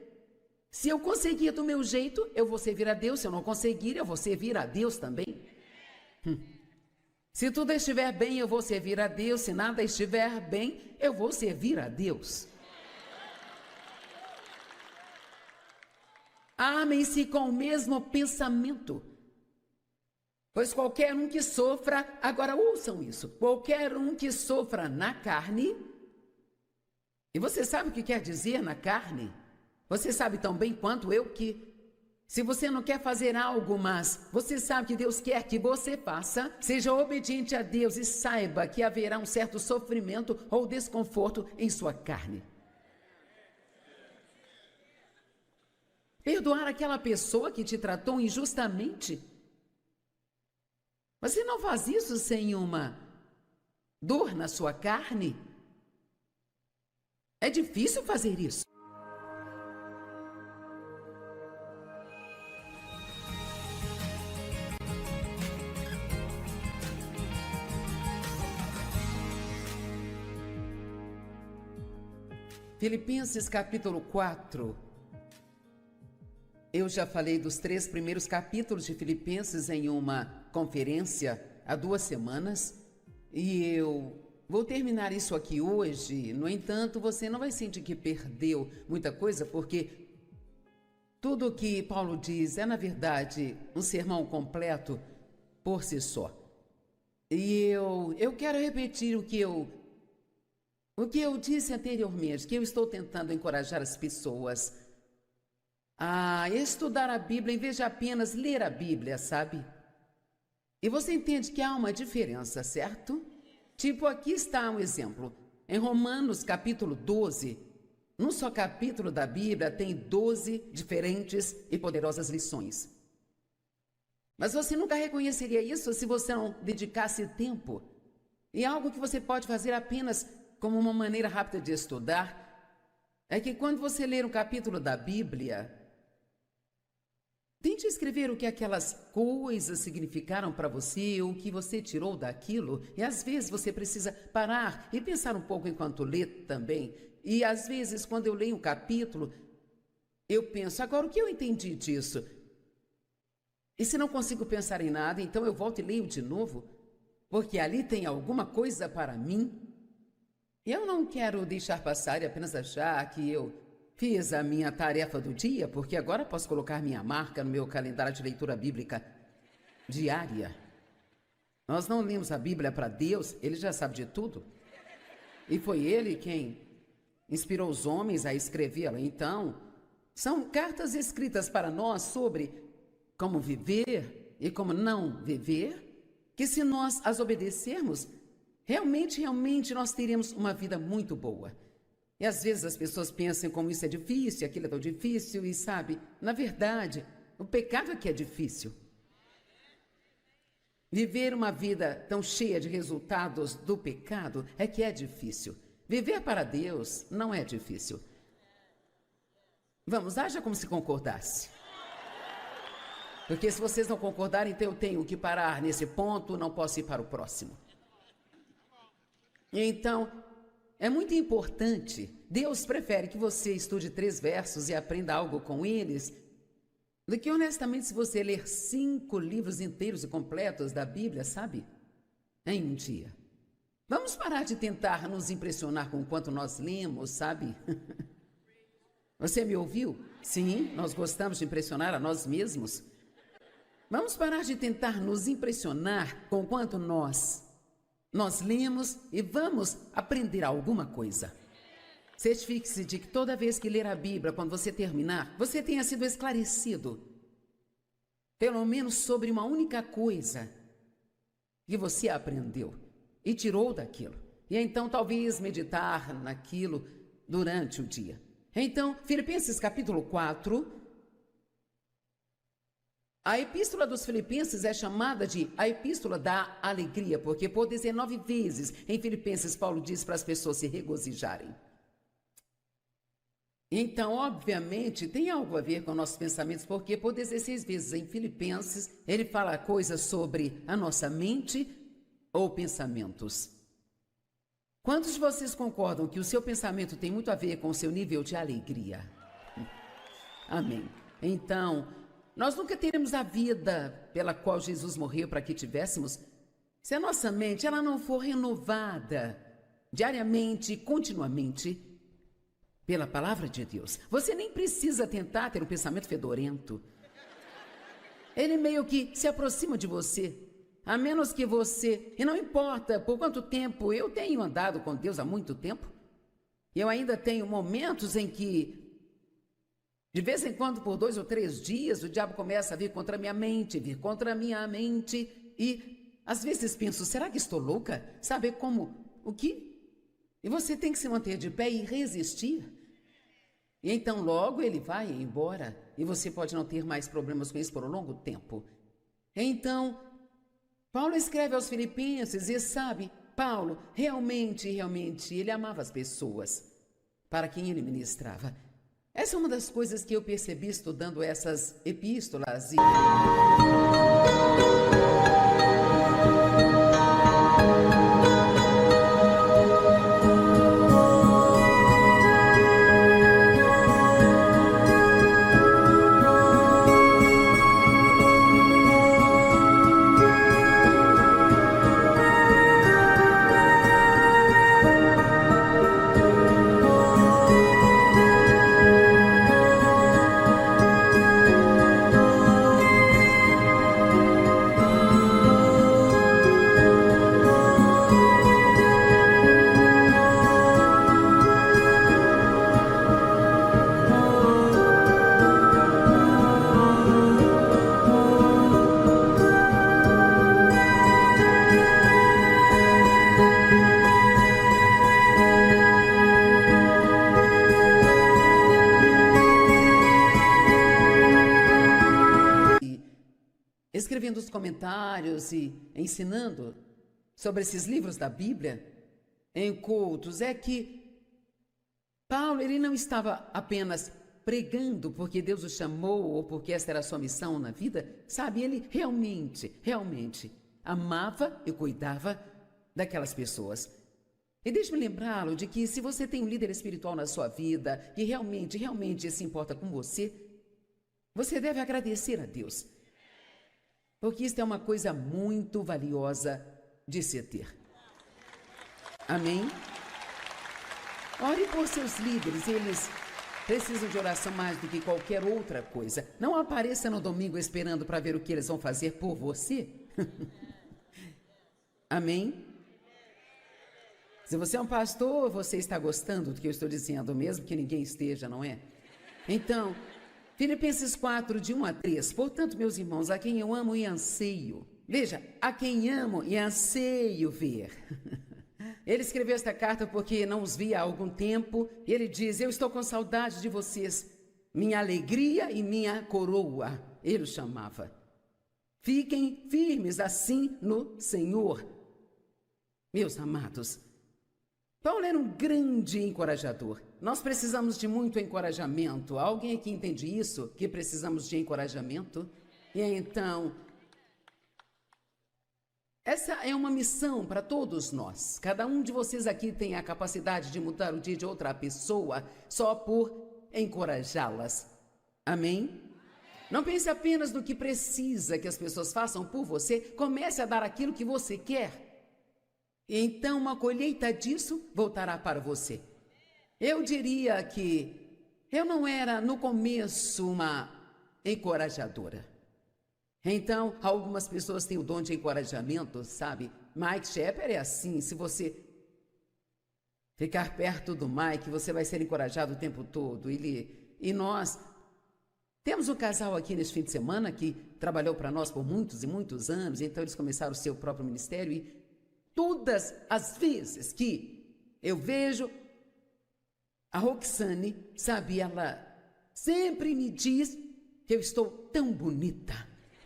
se eu conseguir do meu jeito, eu vou servir a Deus. Se eu não conseguir, eu vou servir a Deus também. Se tudo estiver bem, eu vou servir a Deus. Se nada estiver bem, eu vou servir a Deus. Amem-se com o mesmo pensamento. Pois qualquer um que sofra, agora ouçam isso, qualquer um que sofra na carne, e você sabe o que quer dizer na carne? Você sabe tão bem quanto eu que, se você não quer fazer algo, mas você sabe que Deus quer que você faça, seja obediente a Deus e saiba que haverá um certo sofrimento ou desconforto em sua carne. Perdoar aquela pessoa que te tratou injustamente. Você não faz isso sem uma dor na sua carne? É difícil fazer isso. Filipenses capítulo 4. Eu já falei dos 3 primeiros capítulos de Filipenses em uma conferência há 2 semanas. E eu vou terminar isso aqui hoje. No entanto, você não vai sentir que perdeu muita coisa, porque tudo o que Paulo diz é, na verdade, um sermão completo por si só. E eu quero repetir o que eu disse anteriormente, que eu estou tentando encorajar as pessoas a estudar a Bíblia em vez de apenas ler a Bíblia, sabe? E você entende que há uma diferença, certo? Tipo, aqui está um exemplo. Em Romanos capítulo 12, num só capítulo da Bíblia tem 12 diferentes e poderosas lições. Mas você nunca reconheceria isso se você não dedicasse tempo. E algo que você pode fazer apenas como uma maneira rápida de estudar é que quando você ler um capítulo da Bíblia, tente escrever o que aquelas coisas significaram para você, o que você tirou daquilo. E às vezes você precisa parar e pensar um pouco enquanto lê também. E às vezes, quando eu leio um capítulo, eu penso, agora o que eu entendi disso? E se não consigo pensar em nada, então eu volto e leio de novo, porque ali tem alguma coisa para mim. E eu não quero deixar passar e apenas achar que eu fiz a minha tarefa do dia, porque agora posso colocar minha marca no meu calendário de leitura bíblica diária. Nós não lemos a Bíblia para Deus, Ele já sabe de tudo. E foi Ele quem inspirou os homens a escrevê-la. Então, são cartas escritas para nós sobre como viver e como não viver, que se nós as obedecermos, realmente nós teremos uma vida muito boa. E às vezes as pessoas pensam como isso é difícil, aquilo é tão difícil, e sabe, na verdade, o pecado é que é difícil. Viver uma vida tão cheia de resultados do pecado é que é difícil. Viver para Deus não é difícil. Vamos, haja como se concordasse. Porque se vocês não concordarem, então eu tenho que parar nesse ponto, não posso ir para o próximo. Então, é muito importante. Deus prefere que você estude 3 versos e aprenda algo com eles, do que honestamente se você ler 5 livros inteiros e completos da Bíblia, sabe? Em um dia. Vamos parar de tentar nos impressionar com o quanto nós lemos, sabe? Você me ouviu? Sim, nós gostamos de impressionar a nós mesmos. Vamos parar de tentar nos impressionar com o quanto nós lemos e vamos aprender alguma coisa. Certifique-se de que toda vez que ler a Bíblia, quando você terminar, você tenha sido esclarecido, pelo menos sobre uma única coisa que você aprendeu e tirou daquilo. E então talvez meditar naquilo durante o dia. Então, Filipenses capítulo 4, a epístola dos Filipenses é chamada de a epístola da alegria, porque por 19 vezes em Filipenses Paulo diz para as pessoas se regozijarem. Então, obviamente, tem algo a ver com nossos pensamentos, porque por 16 vezes em Filipenses ele fala coisas sobre a nossa mente ou pensamentos. Quantos de vocês concordam que o seu pensamento tem muito a ver com o seu nível de alegria? Amém. Então, nós nunca teremos a vida pela qual Jesus morreu para que tivéssemos, se a nossa mente ela não for renovada diariamente, continuamente, pela palavra de Deus. Você nem precisa tentar ter um pensamento fedorento. Ele meio que se aproxima de você, a menos que você, e não importa por quanto tempo, eu tenho andado com Deus há muito tempo, e eu ainda tenho momentos em que, de vez em quando, por 2 ou 3 dias, o diabo começa a vir contra a minha mente, e às vezes penso, será que estou louca? Sabe como? O quê? E você tem que se manter de pé e resistir. E então logo ele vai embora, e você pode não ter mais problemas com isso por um longo tempo. Então, Paulo escreve aos Filipenses, e sabe, Paulo realmente, ele amava as pessoas para quem ele ministrava. Essa é uma das coisas que eu percebi estudando essas epístolas. lendo os comentários e ensinando sobre esses livros da Bíblia em cultos, é que Paulo, ele não estava apenas pregando porque Deus o chamou ou porque esta era a sua missão na vida, sabe? Ele realmente amava e cuidava daquelas pessoas. E deixe-me lembrá-lo de que se você tem um líder espiritual na sua vida que realmente se importa com você, você deve agradecer a Deus. Porque isso é uma coisa muito valiosa de se ter. Amém? Ore por seus líderes, eles precisam de oração mais do que qualquer outra coisa. Não apareça no domingo esperando para ver o que eles vão fazer por você. Amém? Se você é um pastor, você está gostando do que eu estou dizendo, mesmo que ninguém esteja, não é? Então, Filipenses 4, de 1 a 3. Portanto, meus irmãos, a quem eu amo e anseio. Veja, a quem amo e anseio ver. Ele escreveu esta carta porque não os via há algum tempo. E ele diz, eu estou com saudade de vocês. Minha alegria e minha coroa. Ele o chamava. Fiquem firmes assim no Senhor. Meus amados, Paulo era um grande encorajador. Nós precisamos de muito encorajamento. Alguém aqui entende isso? Que precisamos de encorajamento? E então, essa é uma missão para todos nós. Cada um de vocês aqui tem a capacidade de mudar o dia de outra pessoa só por encorajá-las. Amém? Não pense apenas no que precisa que as pessoas façam por você. Comece a dar aquilo que você quer. E então uma colheita disso voltará para você. Eu diria que eu não era no começo uma encorajadora. Então, algumas pessoas têm o dom de encorajamento, sabe? Mike Shepard é assim, se você ficar perto do Mike, você vai ser encorajado o tempo todo. E nós temos um casal aqui neste fim de semana que trabalhou para nós por muitos e muitos anos, então eles começaram o seu próprio ministério e todas as vezes que eu vejo a Roxane, sabe, ela sempre me diz que eu estou tão bonita.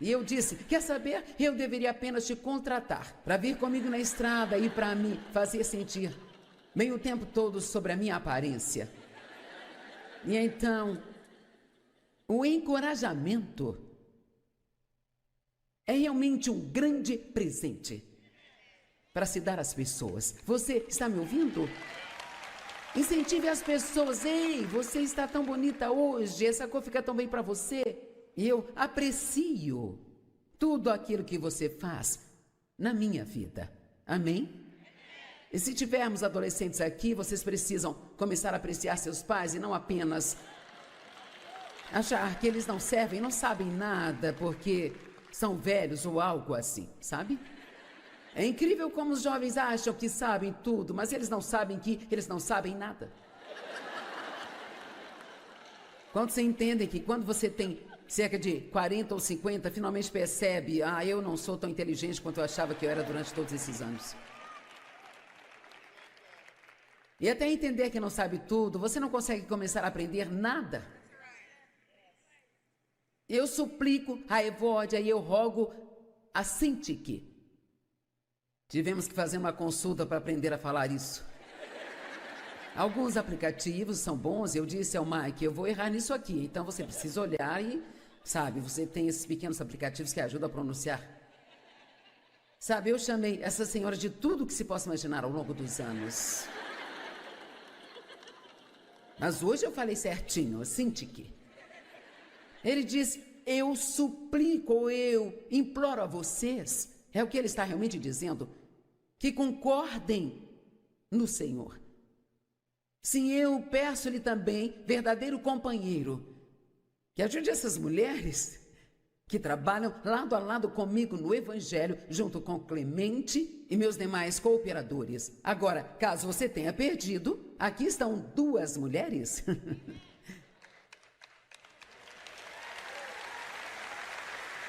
E eu disse, quer saber? Eu deveria apenas te contratar para vir comigo na estrada e para me fazer sentir bem o tempo todo sobre a minha aparência. E então, o encorajamento é realmente um grande presente para se dar às pessoas. Você está me ouvindo? Incentive as pessoas. Ei, você está tão bonita hoje, essa cor fica tão bem para você. E eu aprecio tudo aquilo que você faz na minha vida. Amém? E se tivermos adolescentes aqui, vocês precisam começar a apreciar seus pais e não apenas achar que eles não servem, não sabem nada porque são velhos ou algo assim, sabe? É incrível como os jovens acham que sabem tudo, mas eles não sabem que eles não sabem nada. Quando você entende que quando você tem cerca de 40 ou 50, finalmente percebe, eu não sou tão inteligente quanto eu achava que eu era durante todos esses anos. E até entender que não sabe tudo, você não consegue começar a aprender nada. Eu suplico a Evódia e eu rogo a Cintiq. Tivemos que fazer uma consulta para aprender a falar isso. Alguns aplicativos são bons, eu disse ao Mike, eu vou errar nisso aqui, então você precisa olhar e, sabe, você tem esses pequenos aplicativos que ajudam a pronunciar. Sabe, eu chamei essa senhora de tudo que se possa imaginar ao longo dos anos. Mas hoje eu falei certinho, Cintiq. Ele disse, eu suplico, eu imploro a vocês, é o que ele está realmente dizendo, que concordem no Senhor. Sim, eu peço-lhe também, verdadeiro companheiro, que ajude essas mulheres que trabalham lado a lado comigo no Evangelho, junto com Clemente e meus demais cooperadores. Agora, caso você tenha perdido, aqui estão duas mulheres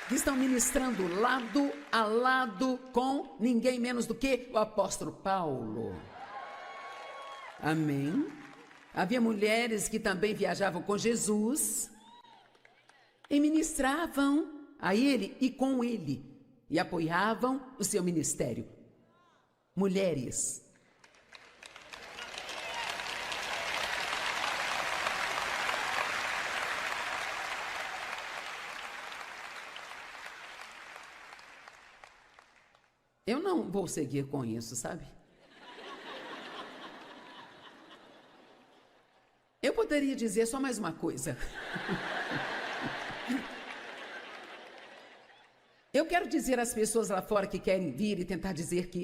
que estão ministrando lado a lado com ninguém menos do que o apóstolo Paulo. Amém? Havia mulheres que também viajavam com Jesus e ministravam a ele e com ele. e apoiavam o seu ministério. Mulheres. Eu não vou seguir com isso, sabe? Eu poderia dizer só mais uma coisa. Eu quero dizer às pessoas lá fora que querem vir e tentar dizer que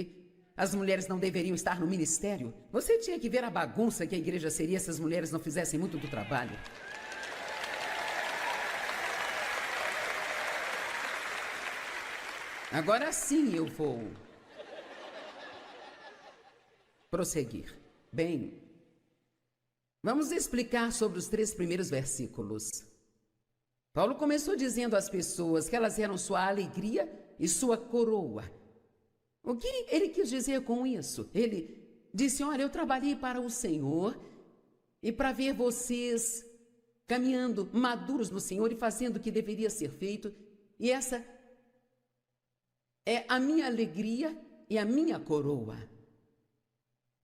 as mulheres não deveriam estar no ministério. Você tinha que ver a bagunça que a igreja seria se as mulheres não fizessem muito do trabalho. Agora sim eu vou prosseguir. Bem, vamos explicar sobre os 3 primeiros versículos. Paulo começou dizendo às pessoas que elas eram sua alegria e sua coroa. O que ele quis dizer com isso? Ele disse, olha, eu trabalhei para o Senhor e para ver vocês caminhando maduros no Senhor e fazendo o que deveria ser feito. E essa é a minha alegria e a minha coroa.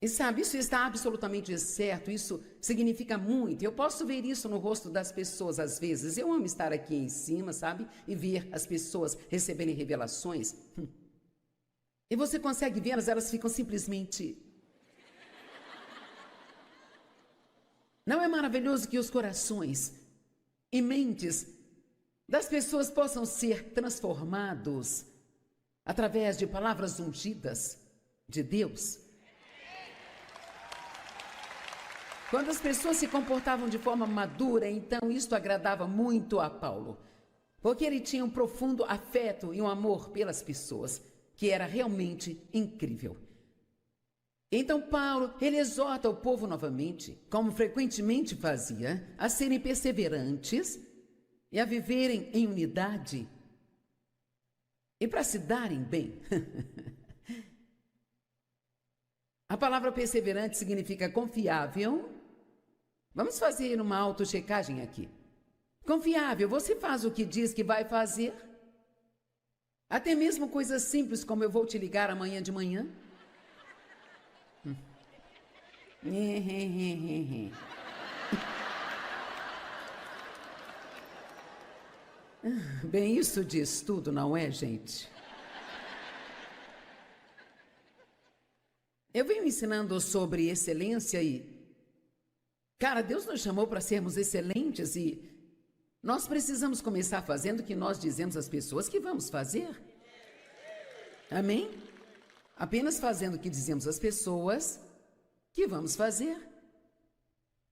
E sabe, isso está absolutamente certo, isso significa muito. Eu posso ver isso no rosto das pessoas às vezes. Eu amo estar aqui em cima, sabe? E ver as pessoas receberem revelações. E você consegue vê-las, elas ficam simplesmente... Não é maravilhoso que os corações e mentes das pessoas possam ser transformados através de palavras ungidas de Deus? Quando as pessoas se comportavam de forma madura, então isto agradava muito a Paulo, porque ele tinha um profundo afeto e um amor pelas pessoas, que era realmente incrível. Então Paulo, ele exorta o povo novamente, como frequentemente fazia, a serem perseverantes e a viverem em unidade e para se darem bem. A palavra perseverante significa confiável. Vamos fazer uma autochecagem aqui. Confiável, você faz o que diz que vai fazer? Até mesmo coisas simples como eu vou te ligar amanhã de manhã? Bem, isso diz tudo, não é, gente? Eu venho ensinando sobre excelência e... Cara, Deus nos chamou para sermos excelentes e nós precisamos começar fazendo o que nós dizemos às pessoas que vamos fazer. Amém? Apenas fazendo o que dizemos às pessoas que vamos fazer.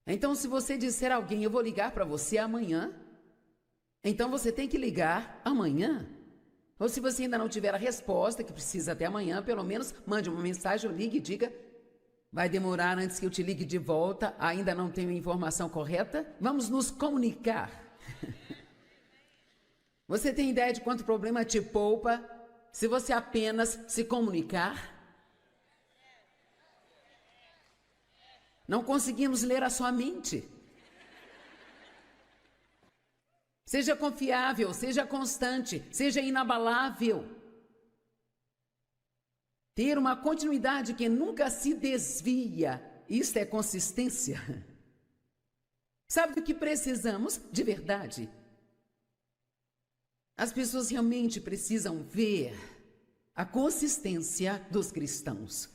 Então, se você disser a alguém, eu vou ligar para você amanhã, então você tem que ligar amanhã. Ou se você ainda não tiver a resposta, que precisa até amanhã, pelo menos mande uma mensagem ou ligue e diga, vai demorar antes que eu te ligue de volta, ainda não tenho a informação correta, vamos nos comunicar. Você tem ideia de quanto problema te poupa se você apenas se comunicar? Não conseguimos ler a sua mente. Seja confiável, seja constante, seja inabalável. Ter uma continuidade que nunca se desvia. Isto é consistência. Sabe do que precisamos de verdade? As pessoas realmente precisam ver a consistência dos cristãos.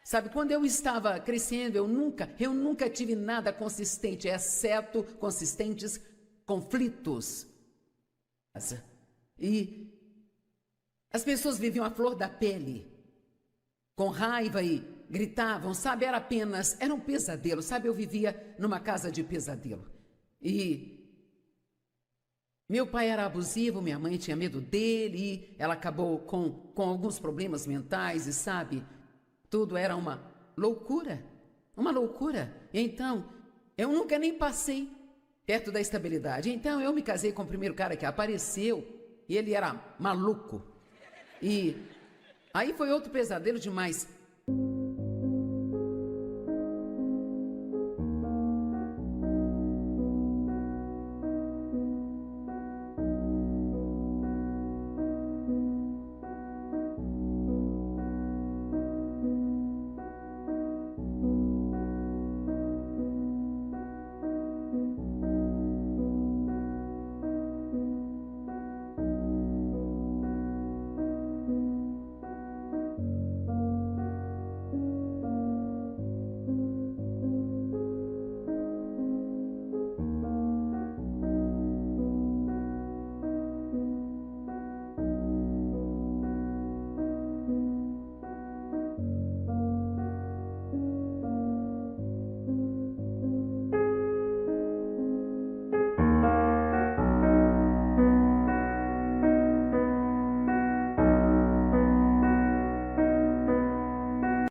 Sabe, quando eu estava crescendo, eu nunca tive nada consistente, exceto consistentes conflitos. E as pessoas viviam à flor da pele, com raiva e gritavam, sabe, era um pesadelo, sabe, eu vivia numa casa de pesadelo. E meu pai era abusivo, minha mãe tinha medo dele, e ela acabou com alguns problemas mentais, e sabe, tudo era uma loucura, uma loucura. Então, eu nunca nem passei perto da estabilidade. Então, eu me casei com o primeiro cara que apareceu, e ele era maluco. E aí foi outro pesadelo demais.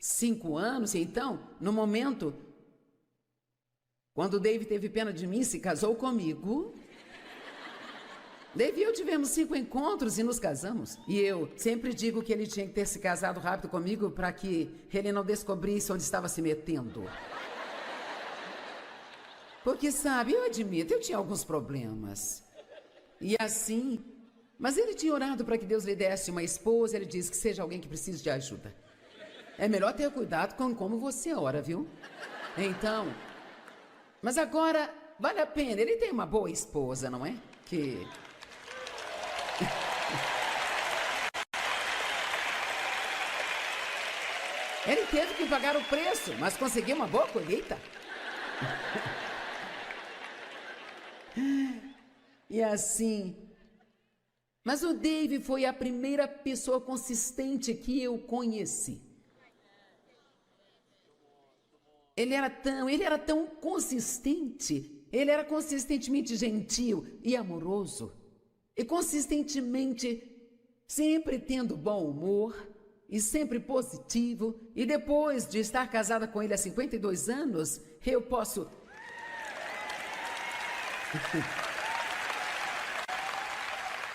5 anos, e então, no momento, quando o Dave teve pena de mim, se casou comigo. Dave e eu tivemos 5 encontros e nos casamos. E eu sempre digo que ele tinha que ter se casado rápido comigo para que ele não descobrisse onde estava se metendo. Porque, sabe, eu admito, eu tinha alguns problemas. E assim... Mas ele tinha orado para que Deus lhe desse uma esposa, ele disse que seja alguém que precise de ajuda. É melhor ter cuidado com como você ora, viu? Então... Mas agora, vale a pena, ele tem uma boa esposa, não é? Que... Ele teve que pagar o preço, mas conseguiu uma boa colheita. E assim... Mas o Dave foi a primeira pessoa consistente que eu conheci. Ele era tão consistente, ele era consistentemente gentil e amoroso, e consistentemente sempre tendo bom humor e sempre positivo. E depois de estar casada com ele há 52 anos, eu posso...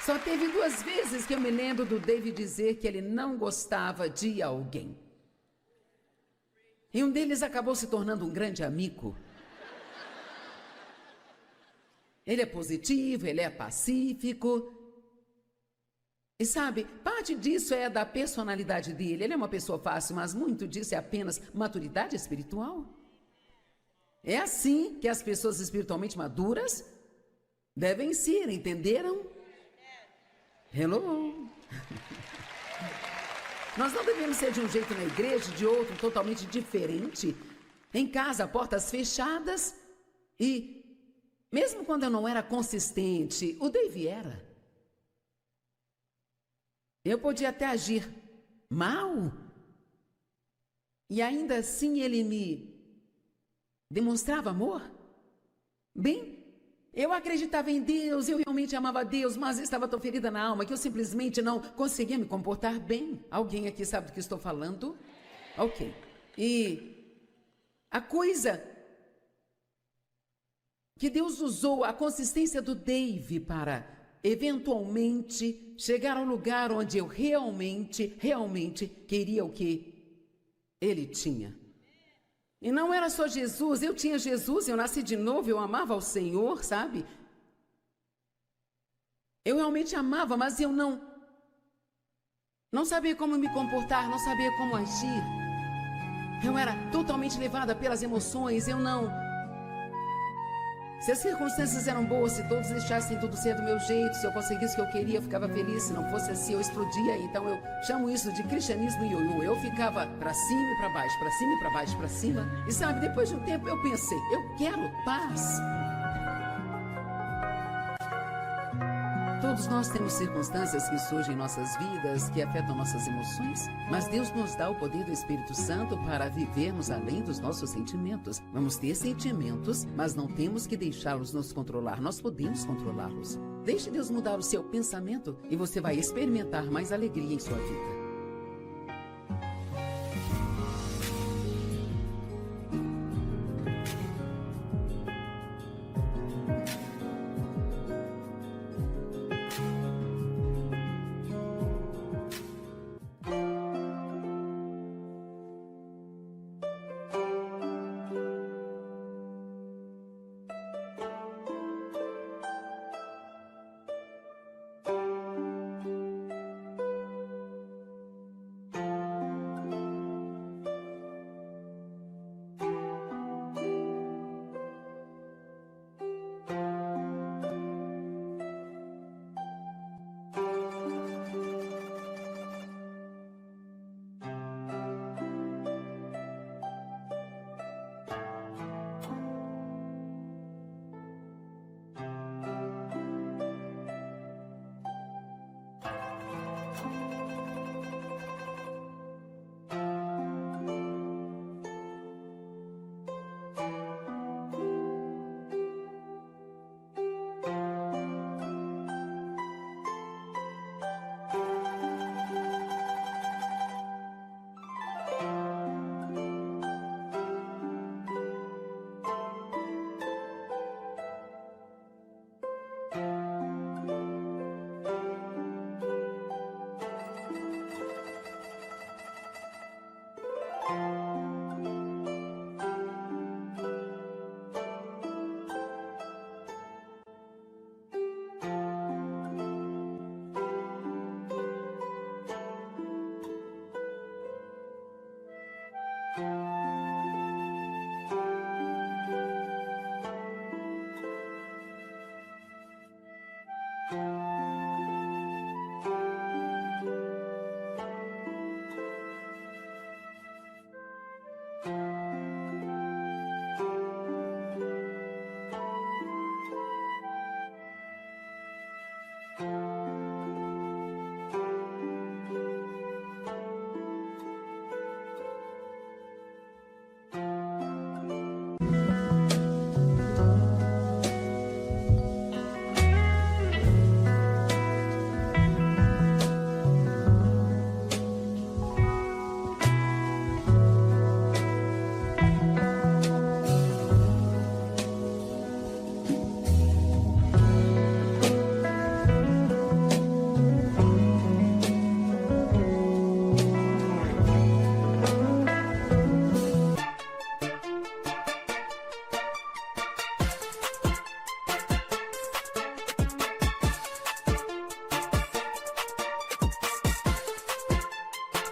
Só teve 2 vezes que eu me lembro do David dizer que ele não gostava de alguém. E um deles acabou se tornando um grande amigo. Ele é positivo, ele é pacífico. E sabe, parte disso é da personalidade dele. Ele é uma pessoa fácil, mas muito disso é apenas maturidade espiritual. É assim que as pessoas espiritualmente maduras devem ser, entenderam? Hello! Nós não devemos ser de um jeito na igreja, de outro totalmente diferente. Em casa, portas fechadas. E mesmo quando eu não era consistente, o Dave era. Eu podia até agir mal. E ainda assim ele me demonstrava amor. Bem, eu acreditava em Deus, eu realmente amava Deus, mas estava tão ferida na alma que eu simplesmente não conseguia me comportar bem. Alguém aqui sabe do que estou falando? Ok. E a coisa que Deus usou, a consistência do Dave para eventualmente chegar ao lugar onde eu realmente queria o que ele tinha. E não era só Jesus, eu tinha Jesus, eu nasci de novo, eu amava ao Senhor, sabe? Eu realmente amava, mas eu não sabia como me comportar, não sabia como agir. Eu era totalmente levada pelas emoções, Se as circunstâncias eram boas, se todos deixassem tudo ser do meu jeito, se eu conseguisse o que eu queria, eu ficava feliz. Se não fosse assim, eu explodia. Então eu chamo isso de cristianismo ioiô. Eu ficava pra cima e pra baixo, pra cima e pra baixo, pra cima. E sabe, depois de um tempo eu pensei, eu quero paz. Todos nós temos circunstâncias que surgem em nossas vidas, que afetam nossas emoções, mas Deus nos dá o poder do Espírito Santo para vivermos além dos nossos sentimentos. Vamos ter sentimentos, mas não temos que deixá-los nos controlar, nós podemos controlá-los. Deixe Deus mudar o seu pensamento e você vai experimentar mais alegria em sua vida.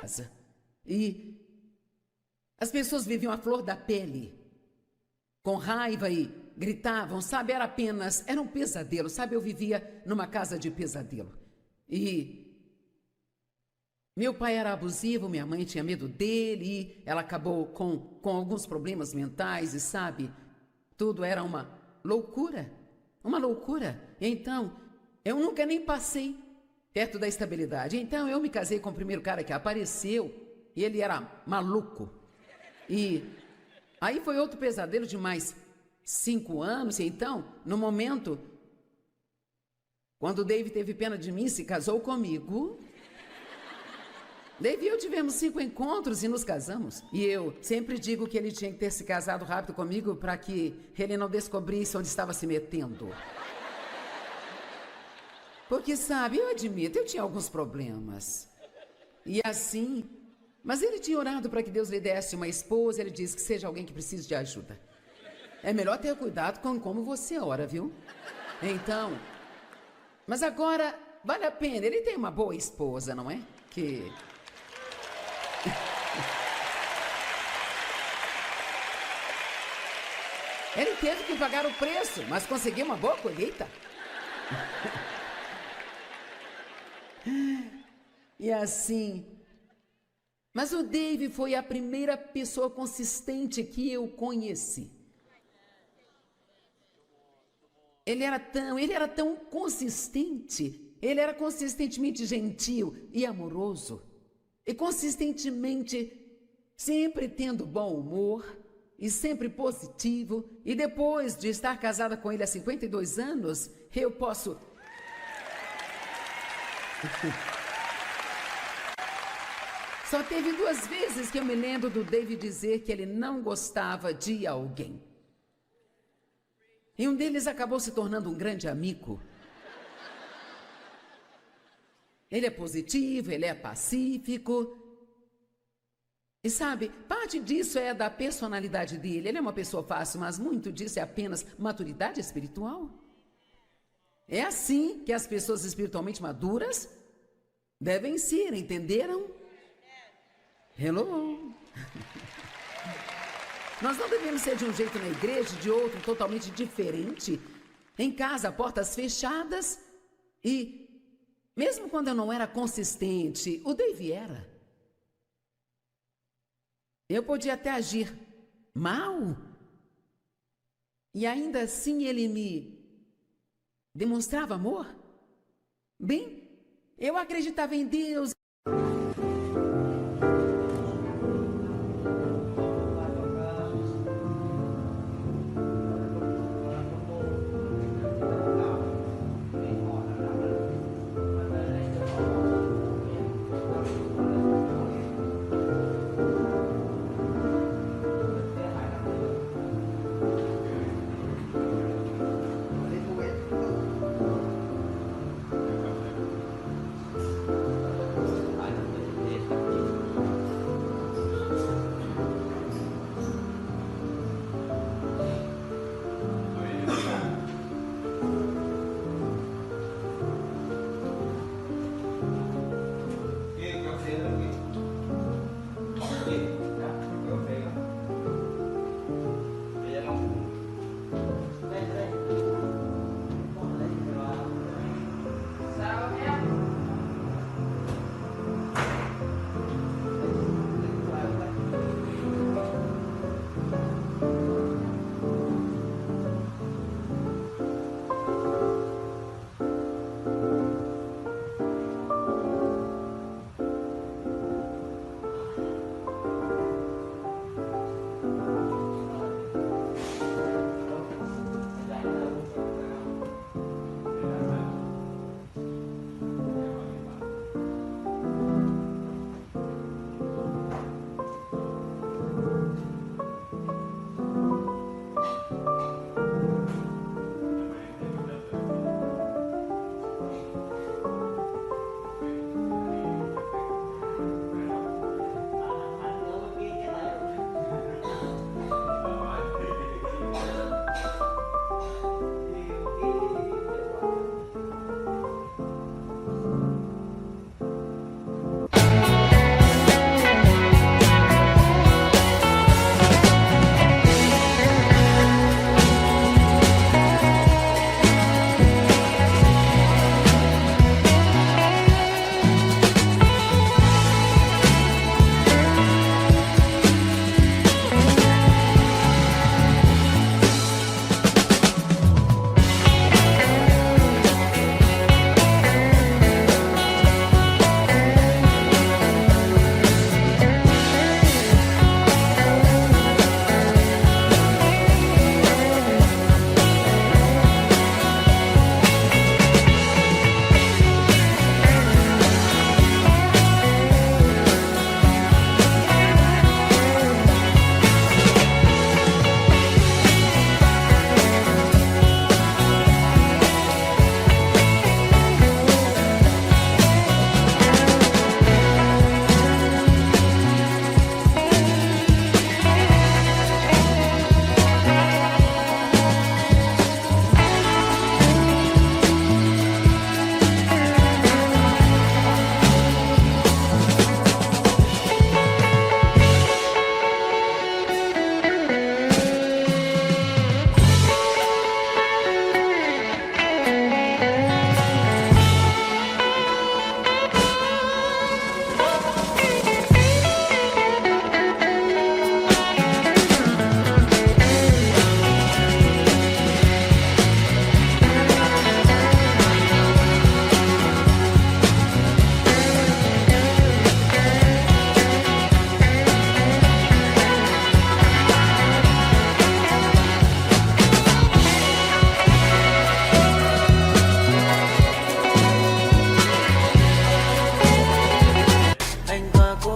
casa. E as pessoas viviam à flor da pele, com raiva e gritavam, sabe? Era um pesadelo, sabe? Eu vivia numa casa de pesadelo. E meu pai era abusivo, minha mãe tinha medo dele, e ela acabou com alguns problemas mentais, e sabe? Tudo era uma loucura, uma loucura. Então, eu nunca nem passei perto da estabilidade. Então, eu me casei com o primeiro cara que apareceu, e ele era maluco. E aí foi outro pesadelo de mais 5 anos, e então, no momento, quando o Dave teve pena de mim, se casou comigo. Dave e eu tivemos 5 encontros e nos casamos. E eu sempre digo que ele tinha que ter se casado rápido comigo para que ele não descobrisse onde estava se metendo. Porque, sabe, eu admito, eu tinha alguns problemas. E assim... Mas ele tinha orado para que Deus lhe desse uma esposa, ele disse que seja alguém que precise de ajuda. É melhor ter cuidado com como você ora, viu? Então... Mas agora, vale a pena. Ele tem uma boa esposa, não é? Que... Ele teve que pagar o preço, mas conseguiu uma boa colheita. E assim... Mas o Dave foi a primeira pessoa consistente que eu conheci. Ele era tão consistente. Ele era consistentemente gentil e amoroso. E consistentemente sempre tendo bom humor e sempre positivo. E depois de estar casada com ele há 52 anos, eu posso... Só teve 2 vezes que eu me lembro do David dizer que ele não gostava de alguém. E um deles acabou se tornando um grande amigo. Ele é positivo, ele é pacífico. E sabe, parte disso é da personalidade dele. Ele é uma pessoa fácil, mas muito disso é apenas maturidade espiritual. É assim que as pessoas espiritualmente maduras devem ser, entenderam? Hello! Nós não devemos ser de um jeito na igreja, de outro totalmente diferente. Em casa, portas fechadas. E mesmo quando eu não era consistente, o Dave era. Eu podia até agir mal. E ainda assim ele me demonstrava amor. Bem, eu acreditava em Deus.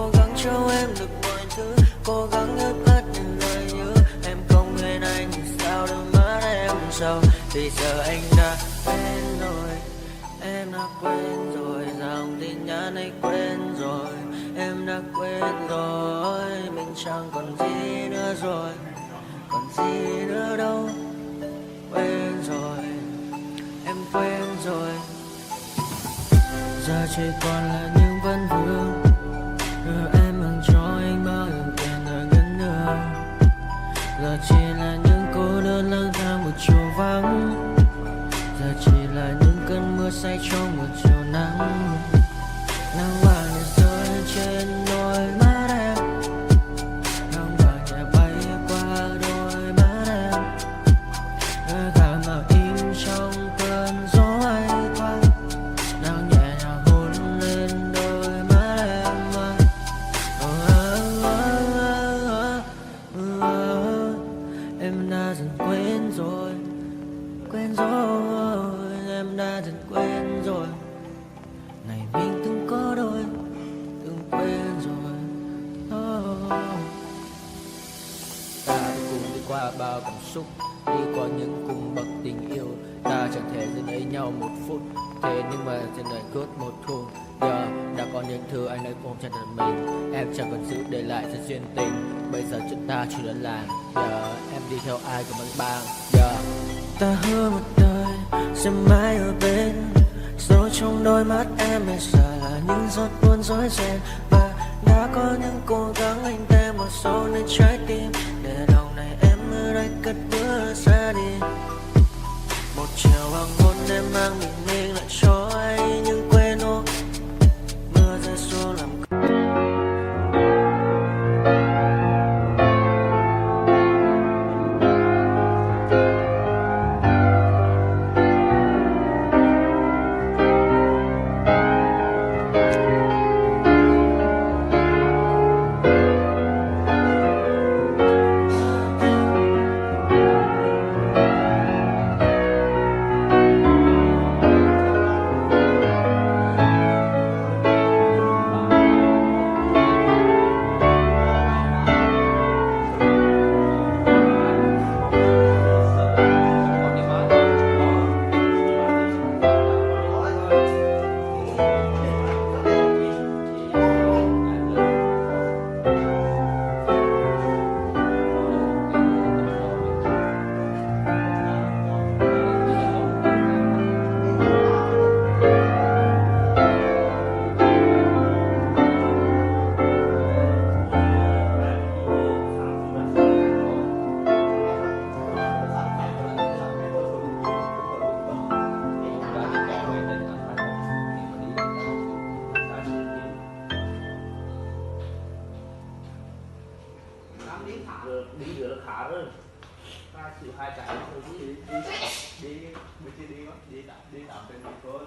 cố gắng cho em được mọi thứ, cố gắng ướt át những lời nhớ. Em không quên anh thì sao đôi mắt em sầu. Thì giờ anh đã quên rồi, em đã quên rồi, dòng tin nhắn anh quên rồi. Em đã quên rồi, mình chẳng còn gì nữa rồi, còn gì nữa đâu. Quên rồi, em quên rồi. Giờ chỉ còn là những vấn vương, đưa em mang cho anh bao nhiêu tiền ở gần đường. Giờ chỉ là những cô đơn lang thang một chiều vắng. Giờ chỉ là những cơn mưa say trong một chiều nắng. Nắng vàng nhẹ rơi trên đôi mắt em, nắng vàng nhẹ bay qua đôi mắt em. Hơi cảm màu im trong cơn gió hay qua, nắng nhẹ nhàng hôn lên đôi mắt em. Em đã dần quên rồi, quên rồi, em đã dần quên rồi. Ngày mình từng có đôi, từng quên rồi. Ta đã cùng đi qua bao cảm xúc, đi qua những cung bậc tình yêu. Ta chẳng thể giữ lấy nhau một phút, thế nhưng mà trên đời cướp một thu. Giờ đã có những thứ anh ấy ôm trong thân mình, em chẳng còn giữ để lại cho duyên tình. Bây giờ chúng ta chỉ đơn làng, giờ em đi theo ai của mang bang. Giờ ta hứa một đời sẽ mãi ở bên, dấu trong đôi mắt em bây giờ là những giọt buồn rối ren. Và đã có những cố gắng anh thêm một số nơi trái tim, để lòng này em ở đây cất bước ra đi. Một chiều hoàng hôn em mang bình minh lại cho anh những quên ô. Mưa rơi xuống làm đi được khá rồi, ta chịu hai cái thôi đi đi đi tạm trên thành phố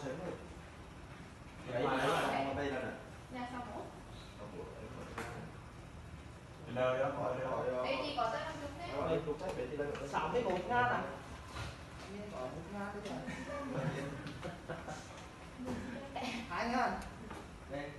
sớm rồi. Đây là nè. Nhà sao bố? Nơi đó hỏi Ê, chị có tới 50 đấy. Rồi, chụp sách về thì đây. 61 ngàn à? Có 1 ngàn đấy chứ. 2 ngàn. Đây.